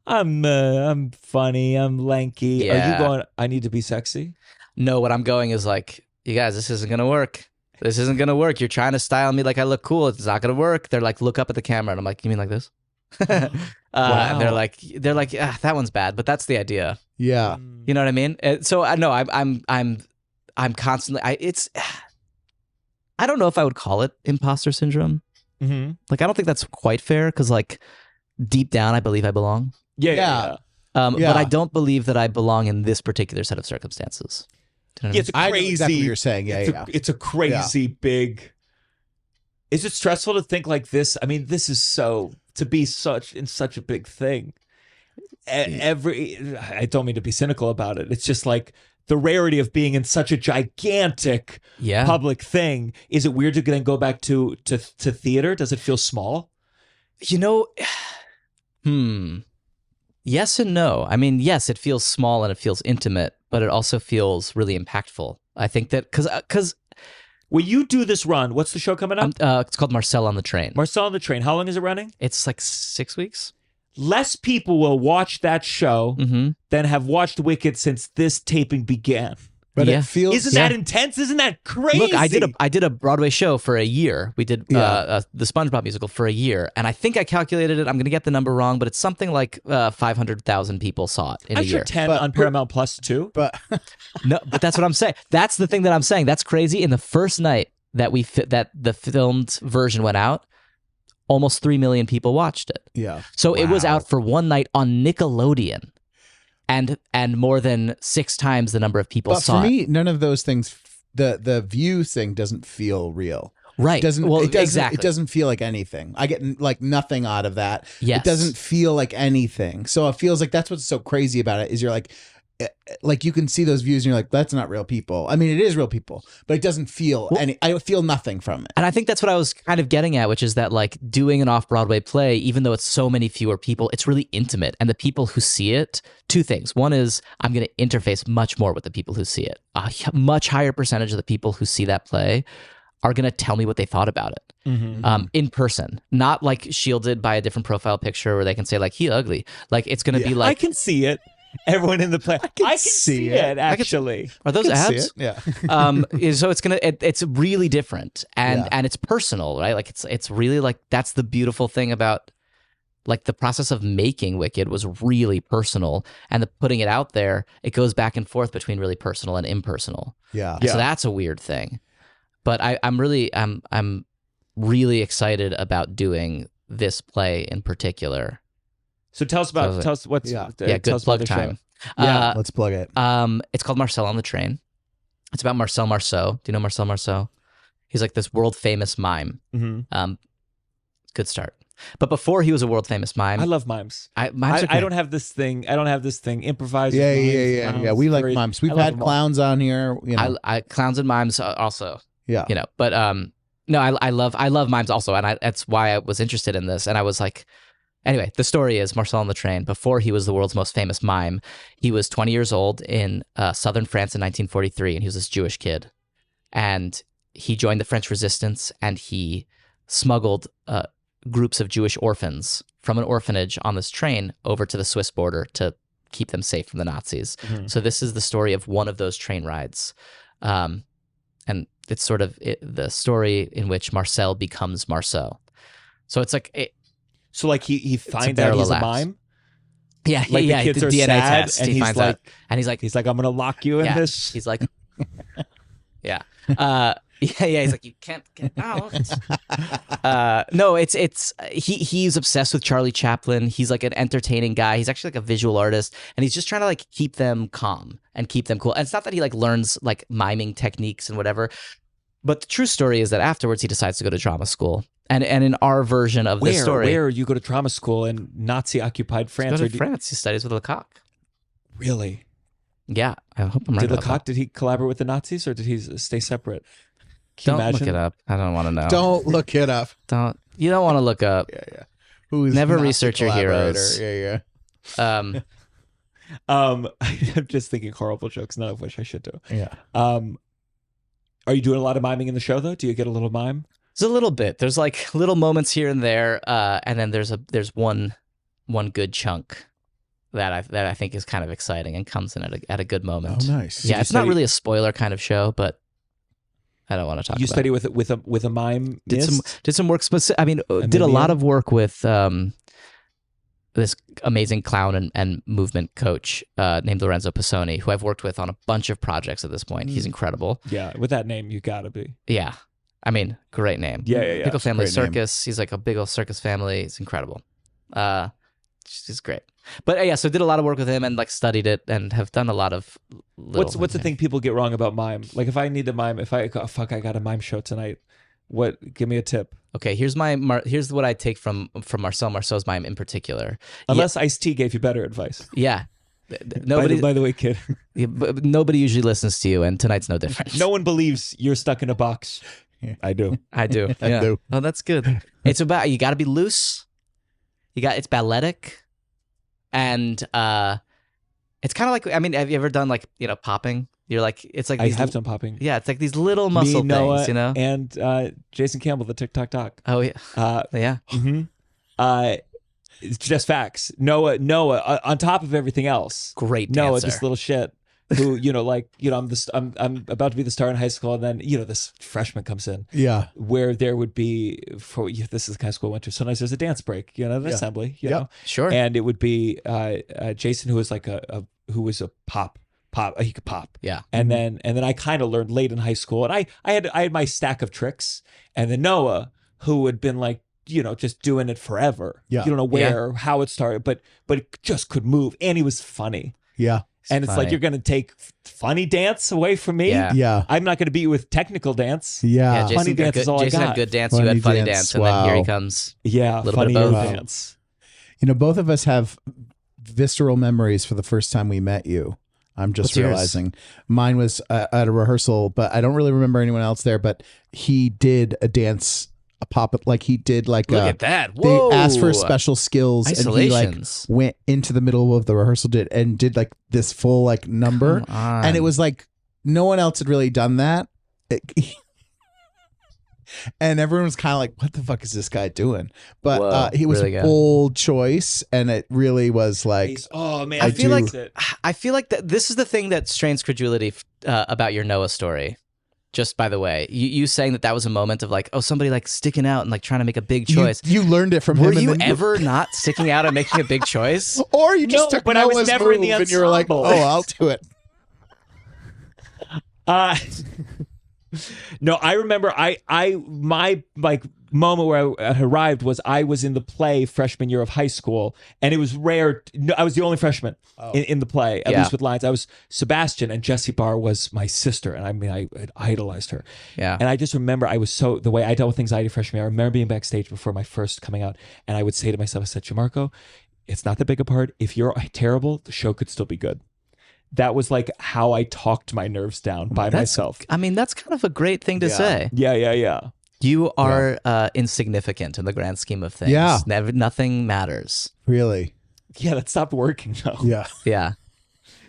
I'm funny, I'm lanky. Yeah. Are you going, I need to be sexy? No, what I'm going is like, you guys, this isn't going to work. This isn't going to work. You're trying to style me like I look cool. It's not going to work. They're like, look up at the camera. And I'm like, you mean like this? Wow. And they're like, that one's bad, but that's the idea. Yeah. You know what I mean? So I know I'm constantly, I don't know if I would call it imposter syndrome. Mm-hmm. Like, I don't think that's quite fair because like deep down, I believe I belong. Yeah. But I don't believe that I belong in this particular set of circumstances. Yeah, it's a I know crazy. exactly what you're saying. It's a crazy big. Is it stressful to think like this? I mean, this is to be such a big thing. I don't mean to be cynical about it. It's just like the rarity of being in such a gigantic public thing. Is it weird to then go back to theater? Does it feel small? You know, yes and no. I mean, yes, it feels small and it feels intimate, but it also feels really impactful. I think that because when you do this run, what's the show coming up? It's called Marcel on the Train. Marcel on the Train. How long is it running? It's like 6 weeks. Less people will watch that show than have watched Wicked since this taping began. But it feels. Isn't that intense? Isn't that crazy? Look, I did a Broadway show for a year. We did the SpongeBob musical for a year, and I think I calculated it. I'm going to get the number wrong, but it's something like 500,000 people saw it in a year. I'm sure 10 on Paramount Plus too. But no, but that's what I'm saying. That's the thing that I'm saying. That's crazy. In the first night that that the filmed version went out, almost 3 million people watched it. Yeah. So it was out for one night on Nickelodeon. And more than 6 times the number of people saw it. But for me, none of those things, the view thing doesn't feel real. Right. It doesn't feel like anything. I get like nothing out of that. Yes. It doesn't feel like anything. So it feels like that's what's so crazy about it is you're like you can see those views and you're like, that's not real people. I mean, it is real people, but it doesn't feel I feel nothing from it. And I think that's what I was kind of getting at, which is that like doing an off-Broadway play, even though it's so many fewer people, it's really intimate. And the people who see it, 2 things. One is I'm going to interface much more with the people who see it. A much higher percentage of the people who see that play are going to tell me what they thought about it in person, not like shielded by a different profile picture where they can say like, he ugly. Like it's going to be like, I can see it. Everyone in the play. I can see it actually. Are those abs? Yeah. So it's really different and it's personal, right? Like it's really like that's the beautiful thing about like the process of making Wicked was really personal, and the putting it out there, it goes back and forth between really personal and impersonal. Yeah. So that's a weird thing. But I'm really excited about doing this play in particular. So tell us what's good plug time. Let's plug it. It's called Marcel on the Train. It's about Marcel Marceau. Do you know Marcel Marceau? He's like this world famous mime. Good start. But before he was a world famous mime, I love mimes. Mimes are great. I don't have this thing. Improvisers. Yeah. We like mimes. We've had clowns on here. You know. Clowns and mimes also. Yeah. You know, but no, I love mimes also, and that's why I was interested in this. And I was like, anyway, the story is Marcel on the Train. Before he was the world's most famous mime, he was 20 years old in southern France in 1943, and he was this Jewish kid. And he joined the French Resistance, and he smuggled groups of Jewish orphans from an orphanage on this train over to the Swiss border to keep them safe from the Nazis. So this is the story of one of those train rides. And it's sort of the story in which Marcel becomes Marceau. So it's like... So like he finds out he's a mime? Yeah, Like yeah. the kids are DNA sad, test. and He finds out, and he's like, I'm gonna lock you in yeah. this. He's like, yeah. Yeah, he's like, you can't get out. No, he's obsessed with Charlie Chaplin. He's like an entertaining guy. He's actually like a visual artist, and he's just trying to like keep them calm and keep them cool. And it's not that he like learns like miming techniques and whatever, but the true story is that afterwards he decides to go to drama school. And in our version of this story, where you go to drama school in Nazi-occupied France? He France. He studies with Lecoq. Really? Yeah, I hope I'm right. Did about Lecoq? that. Did he collaborate with the Nazis, or did he stay separate? Can you Don't imagine? look it up. I don't want to know. Don't look it up. You don't want to look up. Yeah. Who's Never not the research your heroes. Yeah. Um, I'm just thinking horrible jokes, none of which I should do. Yeah. Are you doing a lot of miming in the show though? Do you get a little mime? there's a little bit. There's like little moments here and there, and then there's one good chunk that I think is kind of exciting and comes in at a good moment. Oh, nice. Yeah, it's not really a spoiler kind of show, but I don't want to talk about You it. study with a mime? Did some work specific. I mean, did a lot of work with this amazing clown and movement coach named Lorenzo Pisoni, who I've worked with on a bunch of projects at this point. He's incredible. Yeah, with that name, you gotta be. Yeah, I mean, great name. Yeah. Pickle Family Great name. Circus. He's like a big old circus family. It's incredible. She's great. But yeah, so did a lot of work with him and like studied it and have done a lot of. What's the thing people get wrong about mime? Like if I need to mime, I got a mime show tonight. Give me a tip. Okay, here's what I take from Marcel Marceau's mime in particular. Unless Ice-T gave you better advice. Yeah. Nobody, By the way, kid. but nobody usually listens to you, and tonight's no different. No one believes you're stuck in a box. Yeah. I do. I do. I Yeah. do. Oh, that's good. It's about you got to be loose. It's balletic, and it's kind of like have you ever done like popping? You're like it's like I have done popping. Yeah, it's like these little muscle Me, Noah, things, and Jason Campbell, the TikTok doc. Oh yeah, yeah. Mm-hmm. It's just facts. Noah, on top of everything else, Great Noah, dancer. this little shit. Who I'm about to be the star in high school, and then this freshman comes in. Yeah. Where there would be this is the kind of school I went to. Sometimes there's a dance break, an assembly, you know, Sure. and it would be Jason, who was like who was a pop. He could pop. Yeah. And then I kind of learned late in high school, and I had my stack of tricks, and then Noah, who had been like just doing it forever. Yeah. You don't know where or how it started, but it just could move, and he was funny. Yeah. And it's funny. like, you're going to take funny dance away from me? Yeah. Yeah. I'm not going to beat you with technical dance. Yeah. Jason Funny had dance good, is all I Jason got. had good dance. You Funny had funny dance, dance, and then here he wow. comes. Yeah, Little funny bit of both. dance. Both of us have visceral memories for the first time we met you. I'm just What's yours? realizing. Mine was at a rehearsal, but I don't really remember anyone else there. But he did a dance, a pop, like he did like Look at that! Whoa! They asked for special skills, and he like Isolations. went into the middle of the rehearsal, did like this full like number, Come on. and it was like no one else had really done that. And everyone was kind of like, "What the fuck is this guy doing?" But Whoa, he was really a good. bold choice, and it really was like, Oh man, I feel do. like that this is the thing that strains credulity about your Noah story. Just by the way, you saying that was a moment of like, oh, somebody like sticking out and like trying to make a big choice. You learned it from Were him. you and then ever not sticking out and making a big choice? or you just No, took but I was Noah's never in move the and you were like, ensemble. "Oh, I'll do it." No, I remember my like moment where I arrived was I was in the play freshman year of high school, and it was rare. I was the only freshman in the play, at Yeah. least with lines. I was Sebastian, and Jessie Barr was my sister, and I mean I idolized her. Yeah. And I just remember the way I dealt with anxiety freshman year. I remember being backstage before my first coming out, and I would say to myself, I said, Gianmarco, it's not that big a part. If you're terrible, the show could still be good. That was like how I talked my nerves down by myself. I mean, that's kind of a great thing to say. Yeah. You are insignificant in the grand scheme of things. Yeah. Nothing matters. Really? Yeah, that stopped working though. Yeah. Yeah.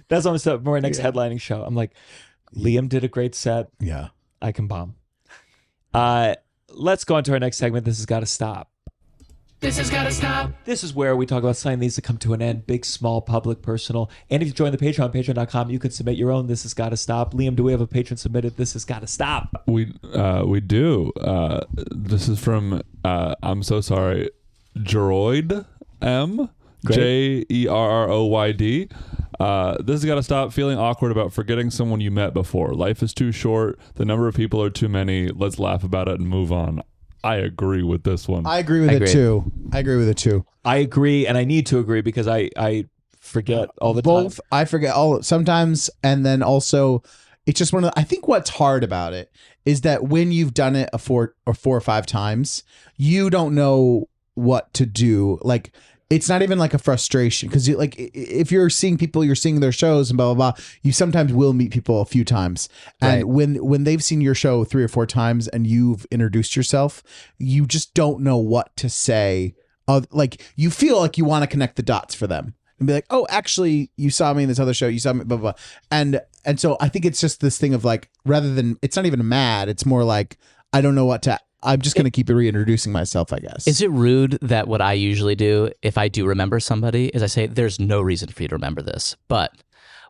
That's almost my next headlining show. I'm like, Liam did a great set. Yeah. I can bomb. Let's go on to our next segment. This has got to stop. This has gotta stop. This is where we talk about something that needs to come to an end. Big, small, public, personal. And if you join the Patreon, patreon.com, you can submit your own This Has Gotta Stop. Liam, do we have a patron submitted This Has Gotta Stop? We do. This is from I'm so sorry, Geroid M. JERROYD. This has got to stop feeling awkward about forgetting someone you met before. Life is too short. The number of people are too many. Let's laugh about it and move on. I agree with this one. I agree with it too. I agree, and I need to agree because I forget all the time. I forget all sometimes, and then also it's just I think what's hard about it is that when you've done it 4 or 5 times, you don't know what to do. Like, it's not even like a frustration because like if you're seeing people, you're seeing their shows and blah blah blah. You sometimes will meet people a few times, and when they've seen your show 3 or 4 times and you've introduced yourself, you just don't know what to say. Like, you feel like you want to connect the dots for them and be like, oh, actually, you saw me in this other show. You saw me, blah blah blah. And so I think it's just this thing of like, rather than, it's not even mad. It's more like, I don't know what to. I'm just going to keep reintroducing myself, I guess. Is it rude that what I usually do, if I do remember somebody, is I say, there's no reason for you to remember this, but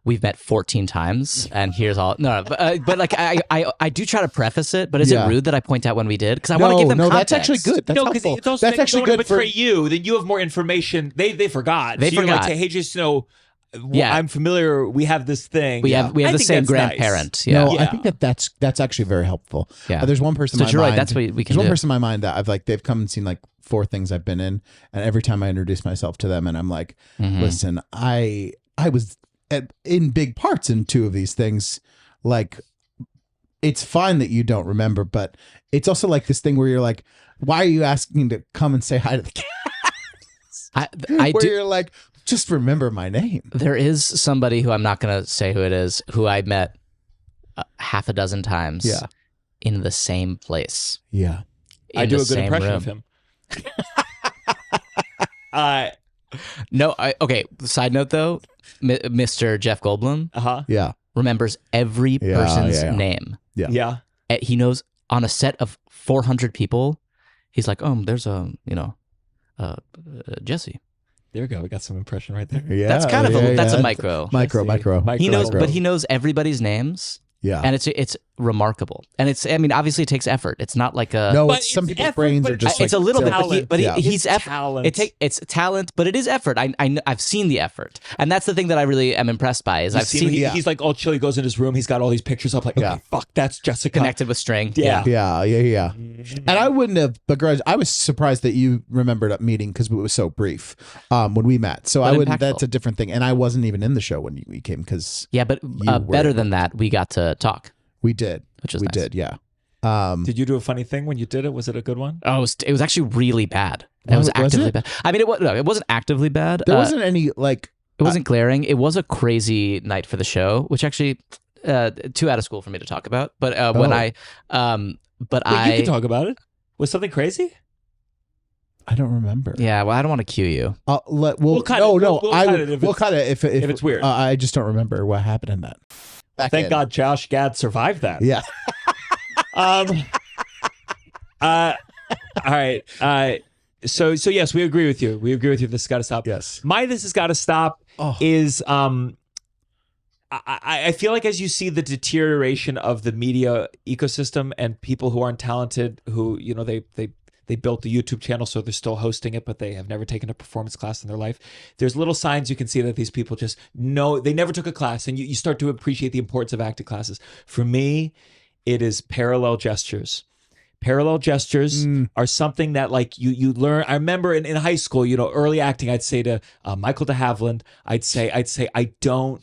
we've met 14 times and here's all. No, but like I do try to preface it, but is it rude that I point out when we did? Because I want to give them context. That's actually good. That's helpful. It's also, that's actually good for you. Then you have more information. They forgot. They forgot. You like say, hey, just know. Yeah, I'm familiar. We have this thing. We have the same grandparent. Nice. Yeah. No, I think that's actually very helpful. Yeah. There's one person. So in my you're mind, right. That's what we can. There's one person in my mind that I've like. They've come and seen like 4 things I've been in, and every time I introduce myself to them, and I'm like, listen, I was in big parts in 2 of these things. Like, it's fine that you don't remember, but it's also like this thing where you're like, why are you asking to come and say hi to the cats? You're like, just remember my name. There is somebody who I'm not going to say who it is, who I met 6 times in the same place. Yeah. I do a good impression of him. Okay. Side note though, Mr. Jeff Goldblum remembers every person's name. Yeah. He knows on a set of 400 people, he's like, there's Jesse. There we go. We got some impression right there. Yeah, that's kind of that's a micro. He knows, but he knows everybody's names. Yeah, and it's remarkable, and it's. I mean, obviously, it takes effort. It's not like a it's some people's brains are just. It's like a little talent. bit, he's talent. It's talent, but it is effort. I've seen the effort, and that's the thing that I really am impressed by. Is I've seen. He's like all chill. He goes in his room. He's got all these pictures up. Like, okay, fuck, that's Jessica connected with string. Yeah. And I wouldn't have begrudged. I was surprised that you remembered up meeting because it was so brief when we met. So I wouldn't. Impactful. That's a different thing. And I wasn't even in the show when we came because but better than that, we got to talk. We did. Which was nice. Did, yeah. Did you do a funny thing when you did it? Was it a good one? Oh, it was actually really bad. It was actively bad. I mean, it wasn't actively bad. There wasn't any, like... It wasn't glaring. It was a crazy night for the show, which actually, too out of school for me to talk about. But when you can talk about it. Was something crazy? I don't remember. Yeah, well, I don't want to cue you. We'll cut it if it's weird. I just don't remember what happened in that. Thank God Josh Gad survived that. Yeah. All right. So yes, we agree with you. This has got to stop. Yes. This has got to stop is I feel like as you see the deterioration of the media ecosystem and people who aren't talented, who they built the YouTube channel, so they're still hosting it, but they have never taken a performance class in their life. There's little signs you can see that these people just know they never took a class, and you start to appreciate the importance of acting classes. For me, it is parallel gestures. Parallel gestures are something that like you learn. I remember in high school, early acting, I'd say to Michael de Havilland, I'd say, I don't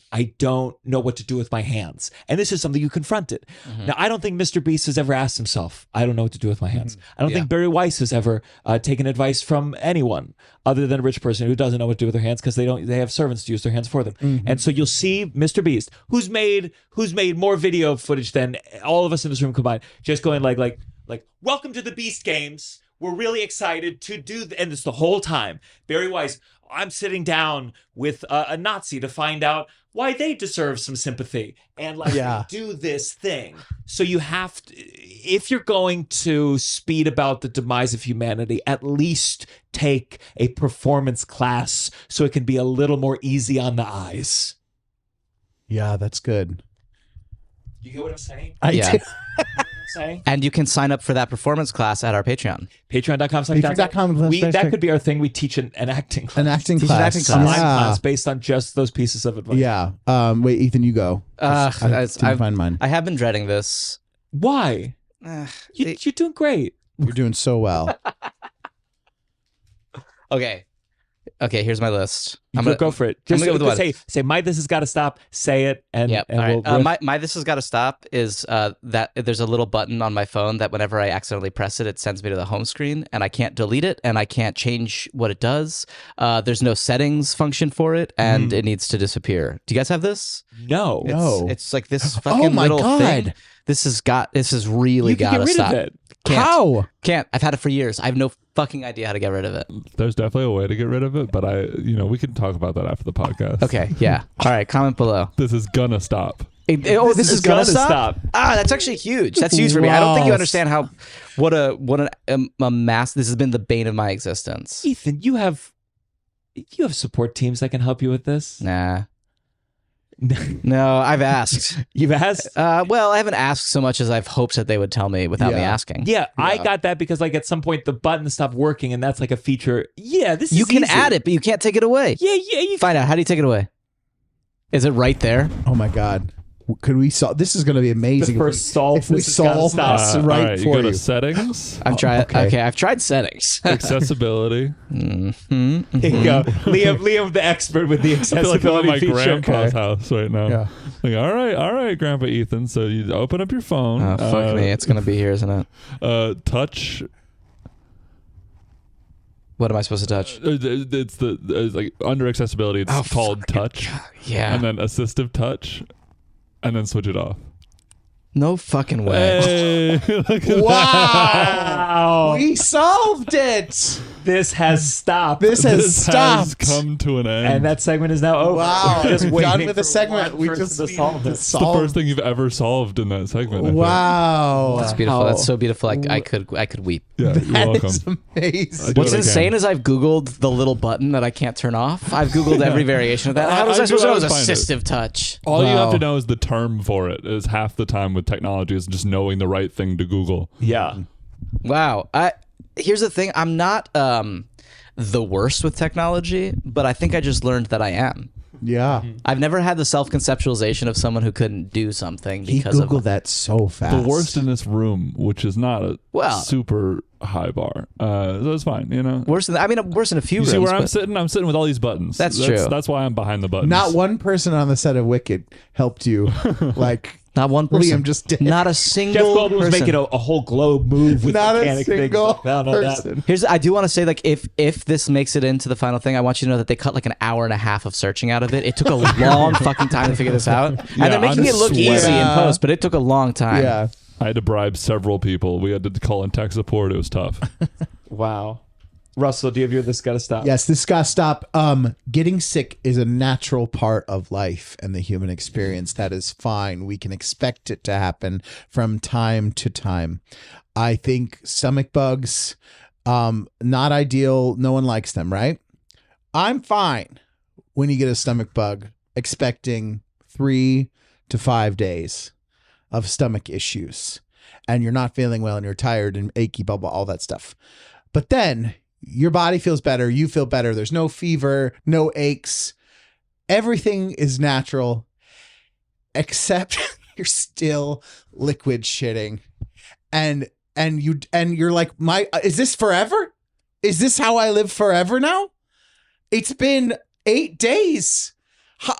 know what to do with my hands. And this is something you confronted. Mm-hmm. Now, I don't think Mr. Beast has ever asked himself, I don't know what to do with my hands. I don't think Barry Weiss has ever taken advice from anyone other than a rich person who doesn't know what to do with their hands because they have servants to use their hands for them. Mm-hmm. And so you'll see Mr. Beast, who's made more video footage than all of us in this room combined, just going like, welcome to the Beast Games. We're really excited to do, and it's the whole time. Barry Weiss, I'm sitting down with a Nazi to find out why they deserve some sympathy and do this thing. So you have to, if you're going to speed about the demise of humanity, at least take a performance class so it can be a little more easy on the eyes. Yeah, that's good. You get what I'm saying? I do. Say. And you can sign up for that performance class at our Patreon. Patreon.com/. That could be our thing. We teach an acting class. An acting Teach class. an acting class. Online Yeah. class based on just those pieces of advice. Yeah. Wait, Ethan, you go. I didn't find mine. I have been dreading this. Why? You're doing great. You're doing so well. Okay, here's my list. Go for it. Just I'm gonna go with say my this has got to stop. Say it and Yep. and All right. we'll riff. My this has got to stop is that there's a little button on my phone that whenever I accidentally press it, it sends me to the home screen, and I can't delete it, and I can't change what it does. There's no settings function for it, and it needs to disappear. Do you guys have this? No. It's like this fucking my little God. thing. This has really You can got get to rid stop. of it. How? Can't. I've had it for years. I have no fucking idea how to get rid of it. There's definitely a way to get rid of it, but we can talk about that after the podcast. Okay, yeah. All right, comment below. This is gonna stop. This is gonna stop. That's actually huge. That's huge for me. I don't think you understand what a mass. This has been the bane of my existence. Ethan, you have support teams that can help you with this. Nah. No, I've asked. You've asked? Well, I haven't asked so much as I've hoped that they would tell me without me asking. Yeah, I got that because like at some point the button stopped working and that's like a feature. Yeah, this is You can easy. add it, but you can't take it away. Yeah. You Find out. How do you take it away? Is it right there? Oh my God. Could we solve? This is going to be amazing. The first solve. If we this has gotta solve stop. this All right right, you for go you. to settings, I've tried. okay. Okay, I've tried settings. accessibility. Here you go. Liam, the expert with the I feel like I'm at accessibility my feature. grandpa's house right now. Yeah. Like, all right, Grandpa Ethan. So you open up your phone. Oh, fuck me. It's going to be here, isn't it? Touch. What am I supposed to touch? It's like under accessibility. It's called touch. Yeah. And then assistive touch, and then switch it off. No fucking way. Hey, look at Wow. We solved it. This has stopped. This that. has This stopped. has come to an end. And that segment is now over. Wow. We're just Done waiting with the for segment. one We person just to needed solve to it. It's the first thing you've ever solved in that segment. I think. Wow. That's beautiful. How- That's so beautiful. I could weep. Yeah, you're That welcome. is amazing. Do What's what I insane can. is I've Googled the little button that I can't turn off. I've Googled every variation of that. How was I supposed to know it was find it. assistive touch? All you have Wow. to know is the term for it. Is half the time with technology is just knowing the right thing to Google. Yeah. Wow. Here's the thing. I'm not the worst with technology, but I think I just learned that I am. Yeah. I've never had the self-conceptualization of someone who couldn't do something He because Googled of that so fast. The worst in this room, which is not a Well- super high bar. So it's fine, you know. worse than worse than a few You rooms. see where I'm but- sitting? I'm sitting with all these buttons. That's true. That's why I'm behind the buttons. Not one person on the set of Wicked helped you. Like Not one person. Liam just did. Not a Jeff single Goldblum was person. making a whole globe move with Not a mechanic things. single No, person. I do want to say, like, if this makes it into the final thing, I want you to know that they cut like an hour and a half of searching out of it. It took a long fucking time to figure this out, and Yeah, they're making I'm it look sweating. easy in Yeah. post, but it took a long time. Yeah. I had to bribe several people. We had to call in tech support. It was tough. Wow. Russell, do you have your this gotta stop? Yes, this got to stop. Getting sick is a natural part of life and the human experience. That is fine. We can expect it to happen from time to time. I think stomach bugs, not ideal. No one likes them, right? I'm fine when you get a stomach bug, expecting 3 to 5 days of stomach issues, and you're not feeling well and you're tired and achy, blah, blah, all that stuff. But then your body feels better. You feel better. There's no fever, no aches. Everything is natural, except you're still liquid shitting. And you're like, is this forever? Is this how I live forever now? It's been 8 days.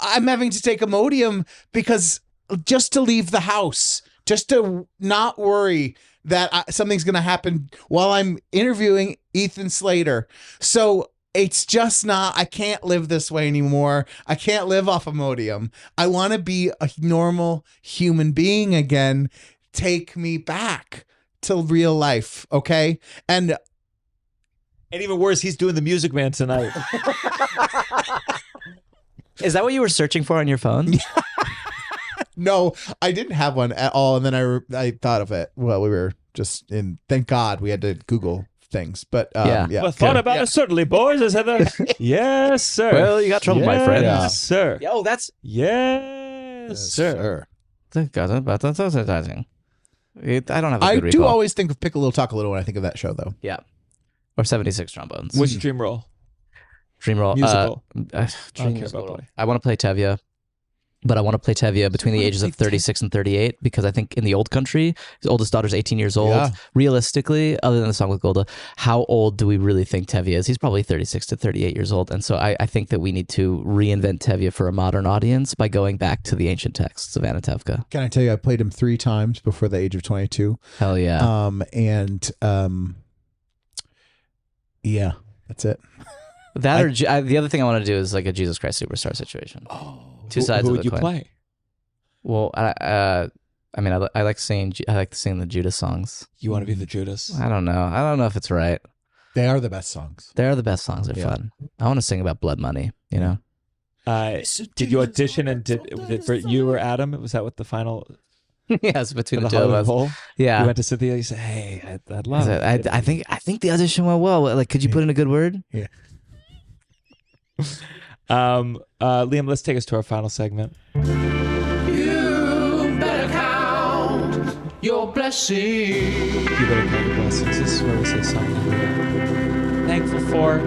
I'm having to take Imodium because just to leave the house, just to not worry that something's going to happen while I'm interviewing Ethan Slater. So it's just not, I can't live this way anymore. I can't live off Imodium. I want to be a normal human being again. Take me back to real life. Okay. And even worse, he's doing the Music Man tonight. Is that what you were searching for on your phone? no, I didn't have one at all. And then I thought of it. Well, we were just in, thank God we had to Google things, but Yeah. yeah. Well, thought about it, certainly, boys. I said that. Yes, sir. Well, you got trouble, my friend. Yes, sir. Yo, that's Yes, sir. advertising. I don't have a I good do recall. always think of Pick a Little Talk a Little when I think of that show, though. Yeah. Or 76 trombones. What's your dream role? Dream role. Musical. Dream I don't care musical about role. play. I want to play Tevye, but I want to play Tevye between the wanna ages play of 36 and 38 because I think in the old country, his oldest daughter's 18 years old. Yeah. Realistically, other than the song with Golda, how old do we really think Tevye is? He's probably 36 to 38 years old. And so I think that we need to reinvent Tevye for a modern audience by going back to the ancient texts of Anatevka. Can I tell you, I played him 3 times before the age of 22. Hell yeah. Yeah, that's it. That the other thing I want to do is like a Jesus Christ Superstar situation. Oh, Two sides who of would the you coin. play? Well, I mean, I like singing the Judas songs. You want to be the Judas? I don't know if it's right. They are the best songs. They are the best songs. They're fun. I want to sing about blood money. You know. Did you audition and was it for you or Adam? Was that what the final? Yes, between the two Hollywood of us. Bowl? Yeah. You went to Cynthia. You said, "Hey, I'd love it." I think the audition went well. Like, could you put in a good word? Yeah. Liam, let's take us to our final segment. You better count your blessings. You better count your blessings. This is where we say something we're thankful for.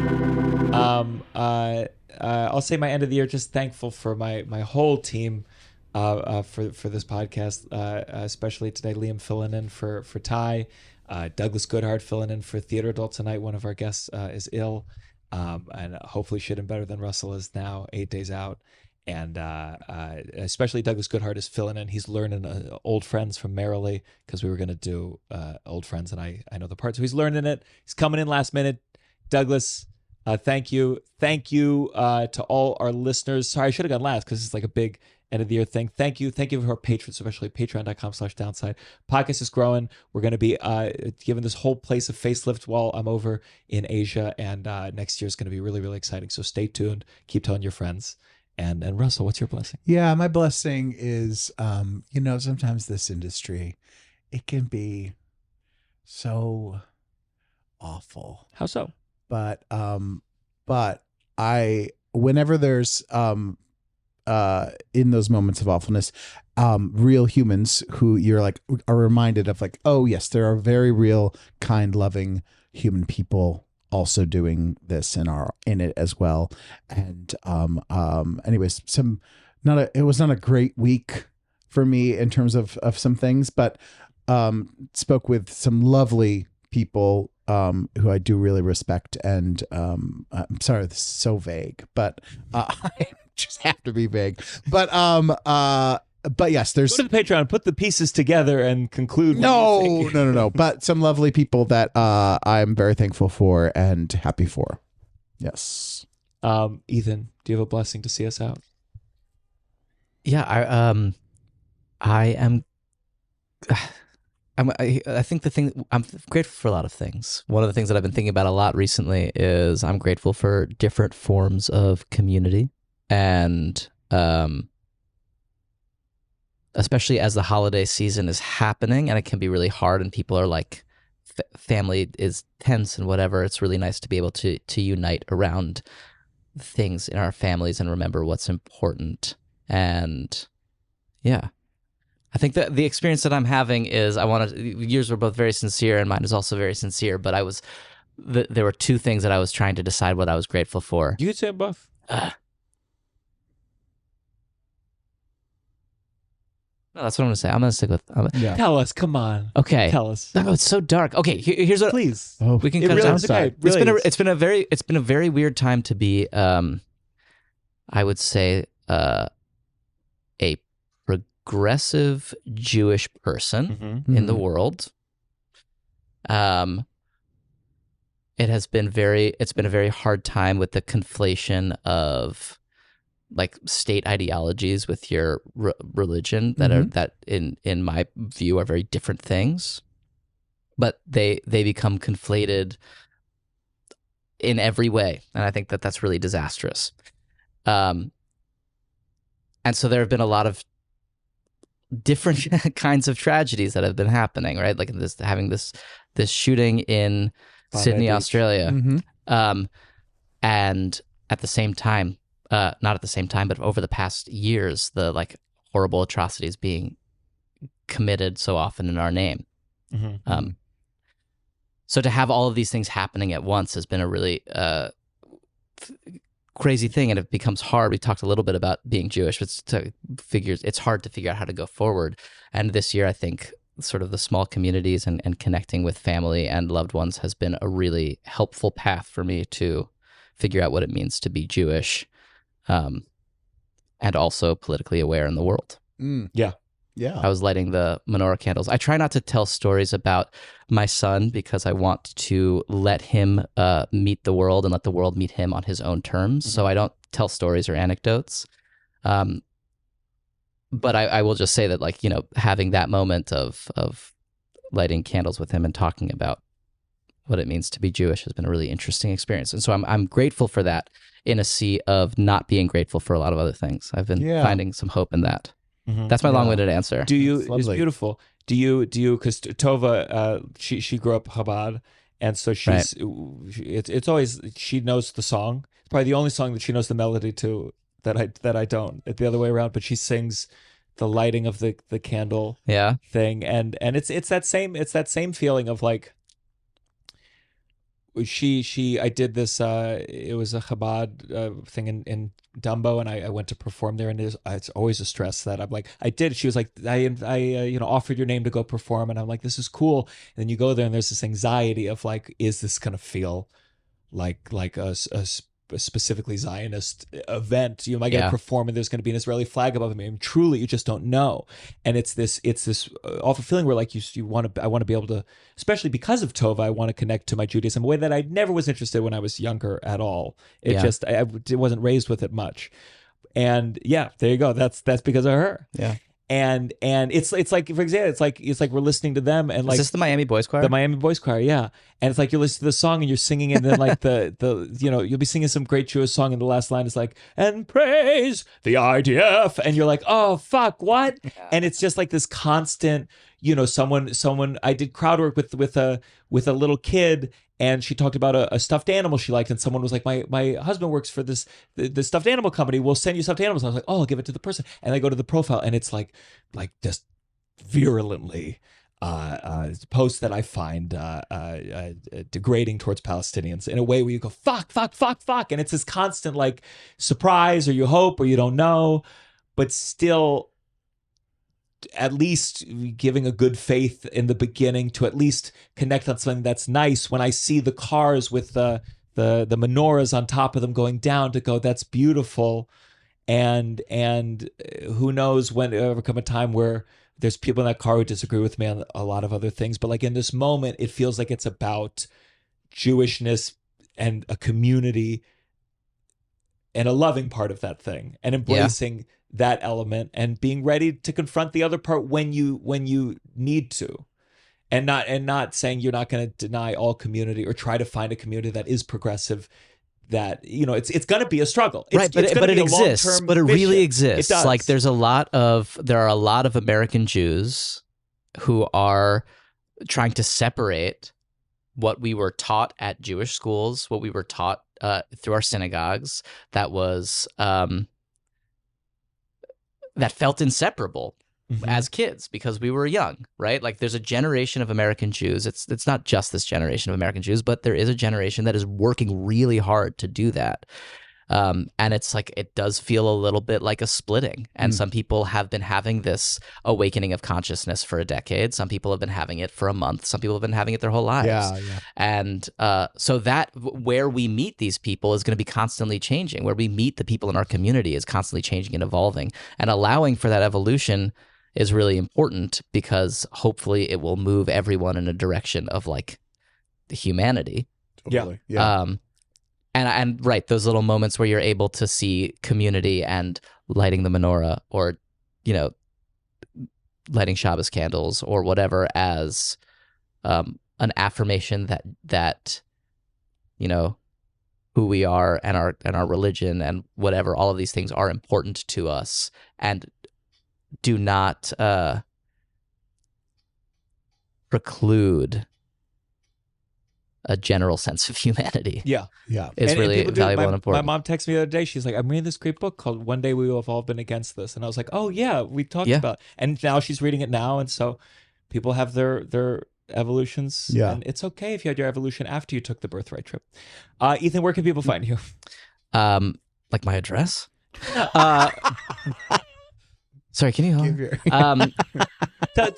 I'll say my end of the year. Just thankful for my whole team. For this podcast, especially today, Liam filling in for Ty, Douglas Goodhart filling in for Theater Adult tonight. One of our guests is ill, and hopefully shitting better than Russell is now, 8 days out. And especially Douglas Goodhart is filling in. He's learning Old Friends from Merrily because we were going to do Old Friends, and I know the part. So he's learning it. He's coming in last minute. Douglas, thank you. Thank you to all our listeners. Sorry, I should have gone last because it's like a big end of the year thing. Thank you to our patrons, especially patreon.com/downside. Podcast is growing. We're going to be giving this whole place a facelift while I'm over in Asia, and next year is going to be really, really exciting. So stay tuned. Keep telling your friends. And Russell, what's your blessing? Yeah, my blessing is, sometimes this industry, it can be so awful. How so? But whenever there's in those moments of awfulness, real humans who you're like are reminded of, like, oh yes, there are very real, kind, loving human people also doing this and are in it as well. And anyways, it was not a great week for me in terms of some things, but spoke with some lovely people who I do really respect. And I'm sorry, this is so vague, but I just have to be vague. But yes, there's go to the Patreon, put the pieces together, and conclude. No. But some lovely people that I'm very thankful for and happy for. Yes. Ethan, do you have a blessing to see us out? Yeah, I am. I think I'm grateful for a lot of things. One of the things that I've been thinking about a lot recently is I'm grateful for different forms of community, and especially as the holiday season is happening and it can be really hard and people are like, family is tense and whatever. It's really nice to be able to unite around things in our families and remember what's important. And yeah. I think that the experience that I'm having is yours were both very sincere and mine is also very sincere, but there were two things that I was trying to decide what I was grateful for. You could say both. No, that's what I'm going to say. I'm going to stick with... Yeah. Tell us, come on. Okay. Tell us. Oh, it's so dark. Okay, here's what... Please. Oh, we can It cut really it is down. okay. Really It's been a very weird time to be, I would say, a progressive Jewish person in the world. It's been a very hard time with the conflation of like state ideologies with your religion that in my view are very different things, but they become conflated in every way, and I think that that's really disastrous. And so there have been a lot of different kinds of tragedies that have been happening, right? Like having this shooting in Sydney, Beach. Australia, Mm-hmm. and at the same time, not at the same time, but over the past years, the like horrible atrocities being committed so often in our name. So to have all of these things happening at once has been a really crazy thing, and it becomes hard. We talked a little bit about being Jewish, but it's hard to figure out how to go forward. And this year, I think sort of the small communities and connecting with family and loved ones has been a really helpful path for me to figure out what it means to be Jewish, and also politically aware in the world. Yeah. I was lighting the menorah candles. I try not to tell stories about my son because I want to let him meet the world and let the world meet him on his own terms. So I don't tell stories or anecdotes. But I will just say that, like, you know, having that moment of lighting candles with him and talking about what it means to be Jewish has been a really interesting experience. And so I'm grateful for that in a sea of not being grateful for a lot of other things. I've been finding some hope in that. That's my long-winded answer. It's beautiful. Do you, because Tovah, she grew up Chabad, and so she's, it's always, she knows the song. It's probably the only song that she knows the melody to that I don't. It's the other way around, but she sings the lighting of the candle thing, and it's that same feeling of like, I did this, it was a Chabad thing in Dumbo, and I went to perform there, and it's always a stress that I'm like, she was like, I offered your name to go perform, and I'm like, this is cool. And then you go there and there's this anxiety of like, is this going to feel like a specifically Zionist event? You might get to perform and there's going to be an Israeli flag above me. I mean, truly, you just don't know. And it's this awful feeling where like I want to be able to, especially because of Tovah, I want to connect to my Judaism in a way that I never was interested when I was younger at all. It just, I wasn't raised with it much. And yeah, there you go. That's because of her. Yeah. And it's like, for example, it's like we're listening to them, and like, is this the Miami Boys Choir? The Miami Boys Choir, yeah. And it's like you're listening to the song and you're singing, and then like the you'll be singing some great Jewish song, and the last line is like, and praise the IDF, and you're like, oh fuck, what? Yeah. And it's just like this constant, someone I did crowd work with a little kid, and she talked about a stuffed animal she liked, and someone was like, my husband works for the stuffed animal company, we'll send you stuffed animals. And I was like, oh, I'll give it to the person. And I go to the profile, and it's like just virulently posts that I find degrading towards Palestinians in a way where you go, fuck, fuck, fuck, fuck. And it's this constant like surprise, or you hope, or you don't know, but still at least giving a good faith in the beginning to at least connect on something that's nice. When I see the cars with the menorahs on top of them going down, to go, that's beautiful. And who knows when there ever come a time where there's people in that car who disagree with me on a lot of other things. But like in this moment, it feels like it's about Jewishness and a community and a loving part of that thing, and embracing that element and being ready to confront the other part when you need to, and not saying you're not going to deny all community or try to find a community that is progressive. That it's going to be a struggle, right? But it exists. But it really exists. It does. Like there are a lot of American Jews who are trying to separate what we were taught at Jewish schools, what we were taught through our synagogues, that was that felt inseparable as kids because we were young, right? Like there's a generation of American Jews. It's not just this generation of American Jews, but there is a generation that is working really hard to do that. And it's like, it does feel a little bit like a splitting. And some people have been having this awakening of consciousness for a decade. Some people have been having it for a month. Some people have been having it their whole lives. Yeah. And so that where we meet these people is going to be constantly changing. Where we meet the people in our community is constantly changing and evolving. And allowing for that evolution is really important, because hopefully it will move everyone in a direction of like humanity. Totally. Yeah. And right, those little moments where you're able to see community and lighting the menorah, or, lighting Shabbos candles or whatever, as an affirmation that who we are and our religion and whatever, all of these things are important to us, and do not preclude a general sense of humanity. Yeah. Is really people do. valuable and important. My mom texted me the other day. She's like, I'm reading this great book called One Day We Will Have All Been Against This. And I was like, oh, yeah, we talked about it. And now she's reading it now. And so people have their evolutions. Yeah. And it's okay if you had your evolution after you took the birthright trip. Ethan, where can people find you? Like my address? Sorry, can you hold?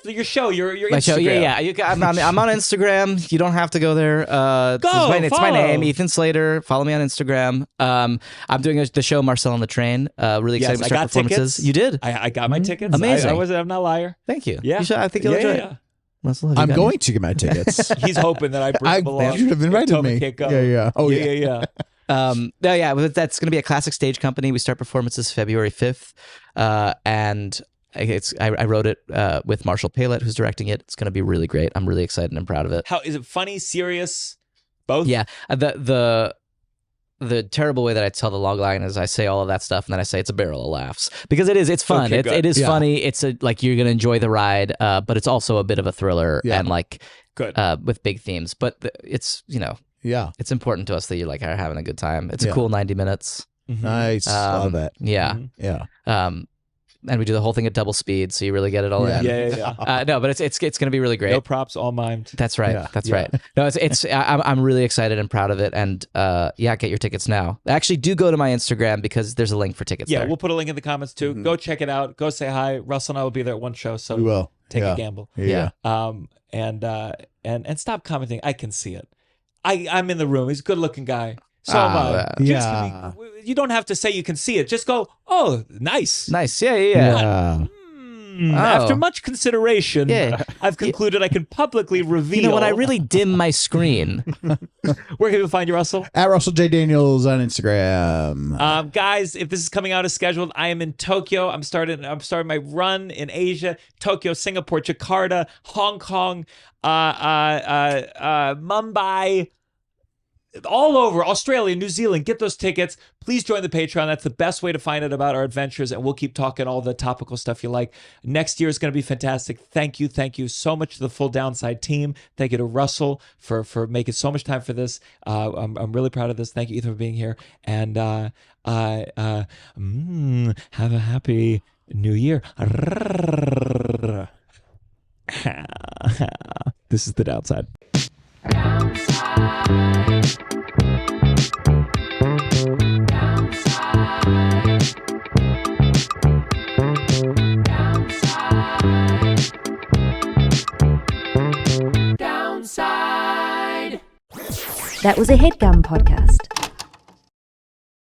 Your show, your my Instagram. show, yeah. I'm on Instagram. You don't have to go there. It's my name, Ethan Slater. Follow me on Instagram. I'm doing the show Marcel on the Train. Really excited to start performances. Tickets. You did? I got my tickets. Amazing. I'm not a liar. Thank you. Yeah. I think you'll enjoy it. Marcel, I'm going to get my tickets. He's hoping that I bring along. You should have invited me. Yeah. Oh, yeah. That's going to be a classic stage company. We start performances February 5th. And I wrote it with Marshall Paylett, who's directing it. It's going to be really great. I'm really excited and proud of it. How is it? Funny, serious, both? Yeah. The terrible way that I tell the log line is I say all of that stuff and then I say it's a barrel of laughs because it is. It's fun. Okay, it is funny. It's like you're going to enjoy the ride, but it's also a bit of a thriller and like good with big themes. But it's it's important to us that you like are having a good time. It's a cool 90 minutes. Mm-hmm. Nice. Love that. Yeah. Mm-hmm. Yeah. And we do the whole thing at double speed, so you really get it all in. Yeah. No, but it's going to be really great. No props, all mimed. That's right. Yeah. That's right. No, I'm really excited and proud of it. And get your tickets now. Actually, do go to my Instagram because there's a link for tickets. Yeah, we'll put a link in the comments too. Go check it out. Go say hi. Russell and I will be there at one show, so we will take a gamble. Yeah. And stop commenting. I can see it. I'm in the room. He's a good-looking guy. So am I. You don't have to say you can see it. Just go, oh, nice. Nice. Yeah. After much consideration, I've concluded I can publicly reveal. You know, when I really dim my screen. Where can we find you, Russell? At Russell J. Daniels on Instagram. Guys, if this is coming out as scheduled, I am in Tokyo. I'm starting my run in Asia. Tokyo, Singapore, Jakarta, Hong Kong, Mumbai, all over Australia, New Zealand. Get those tickets. Please join the Patreon. That's the best way to find out about our adventures, and we'll keep talking all the topical stuff you like. Next year is going to be fantastic. Thank you so much to the Full Downside team. Thank you to Russell for making so much time for this. I'm really proud of this. Thank you, Ethan, for being here. And have a happy New Year. This is The Downside. That was a Headgum podcast.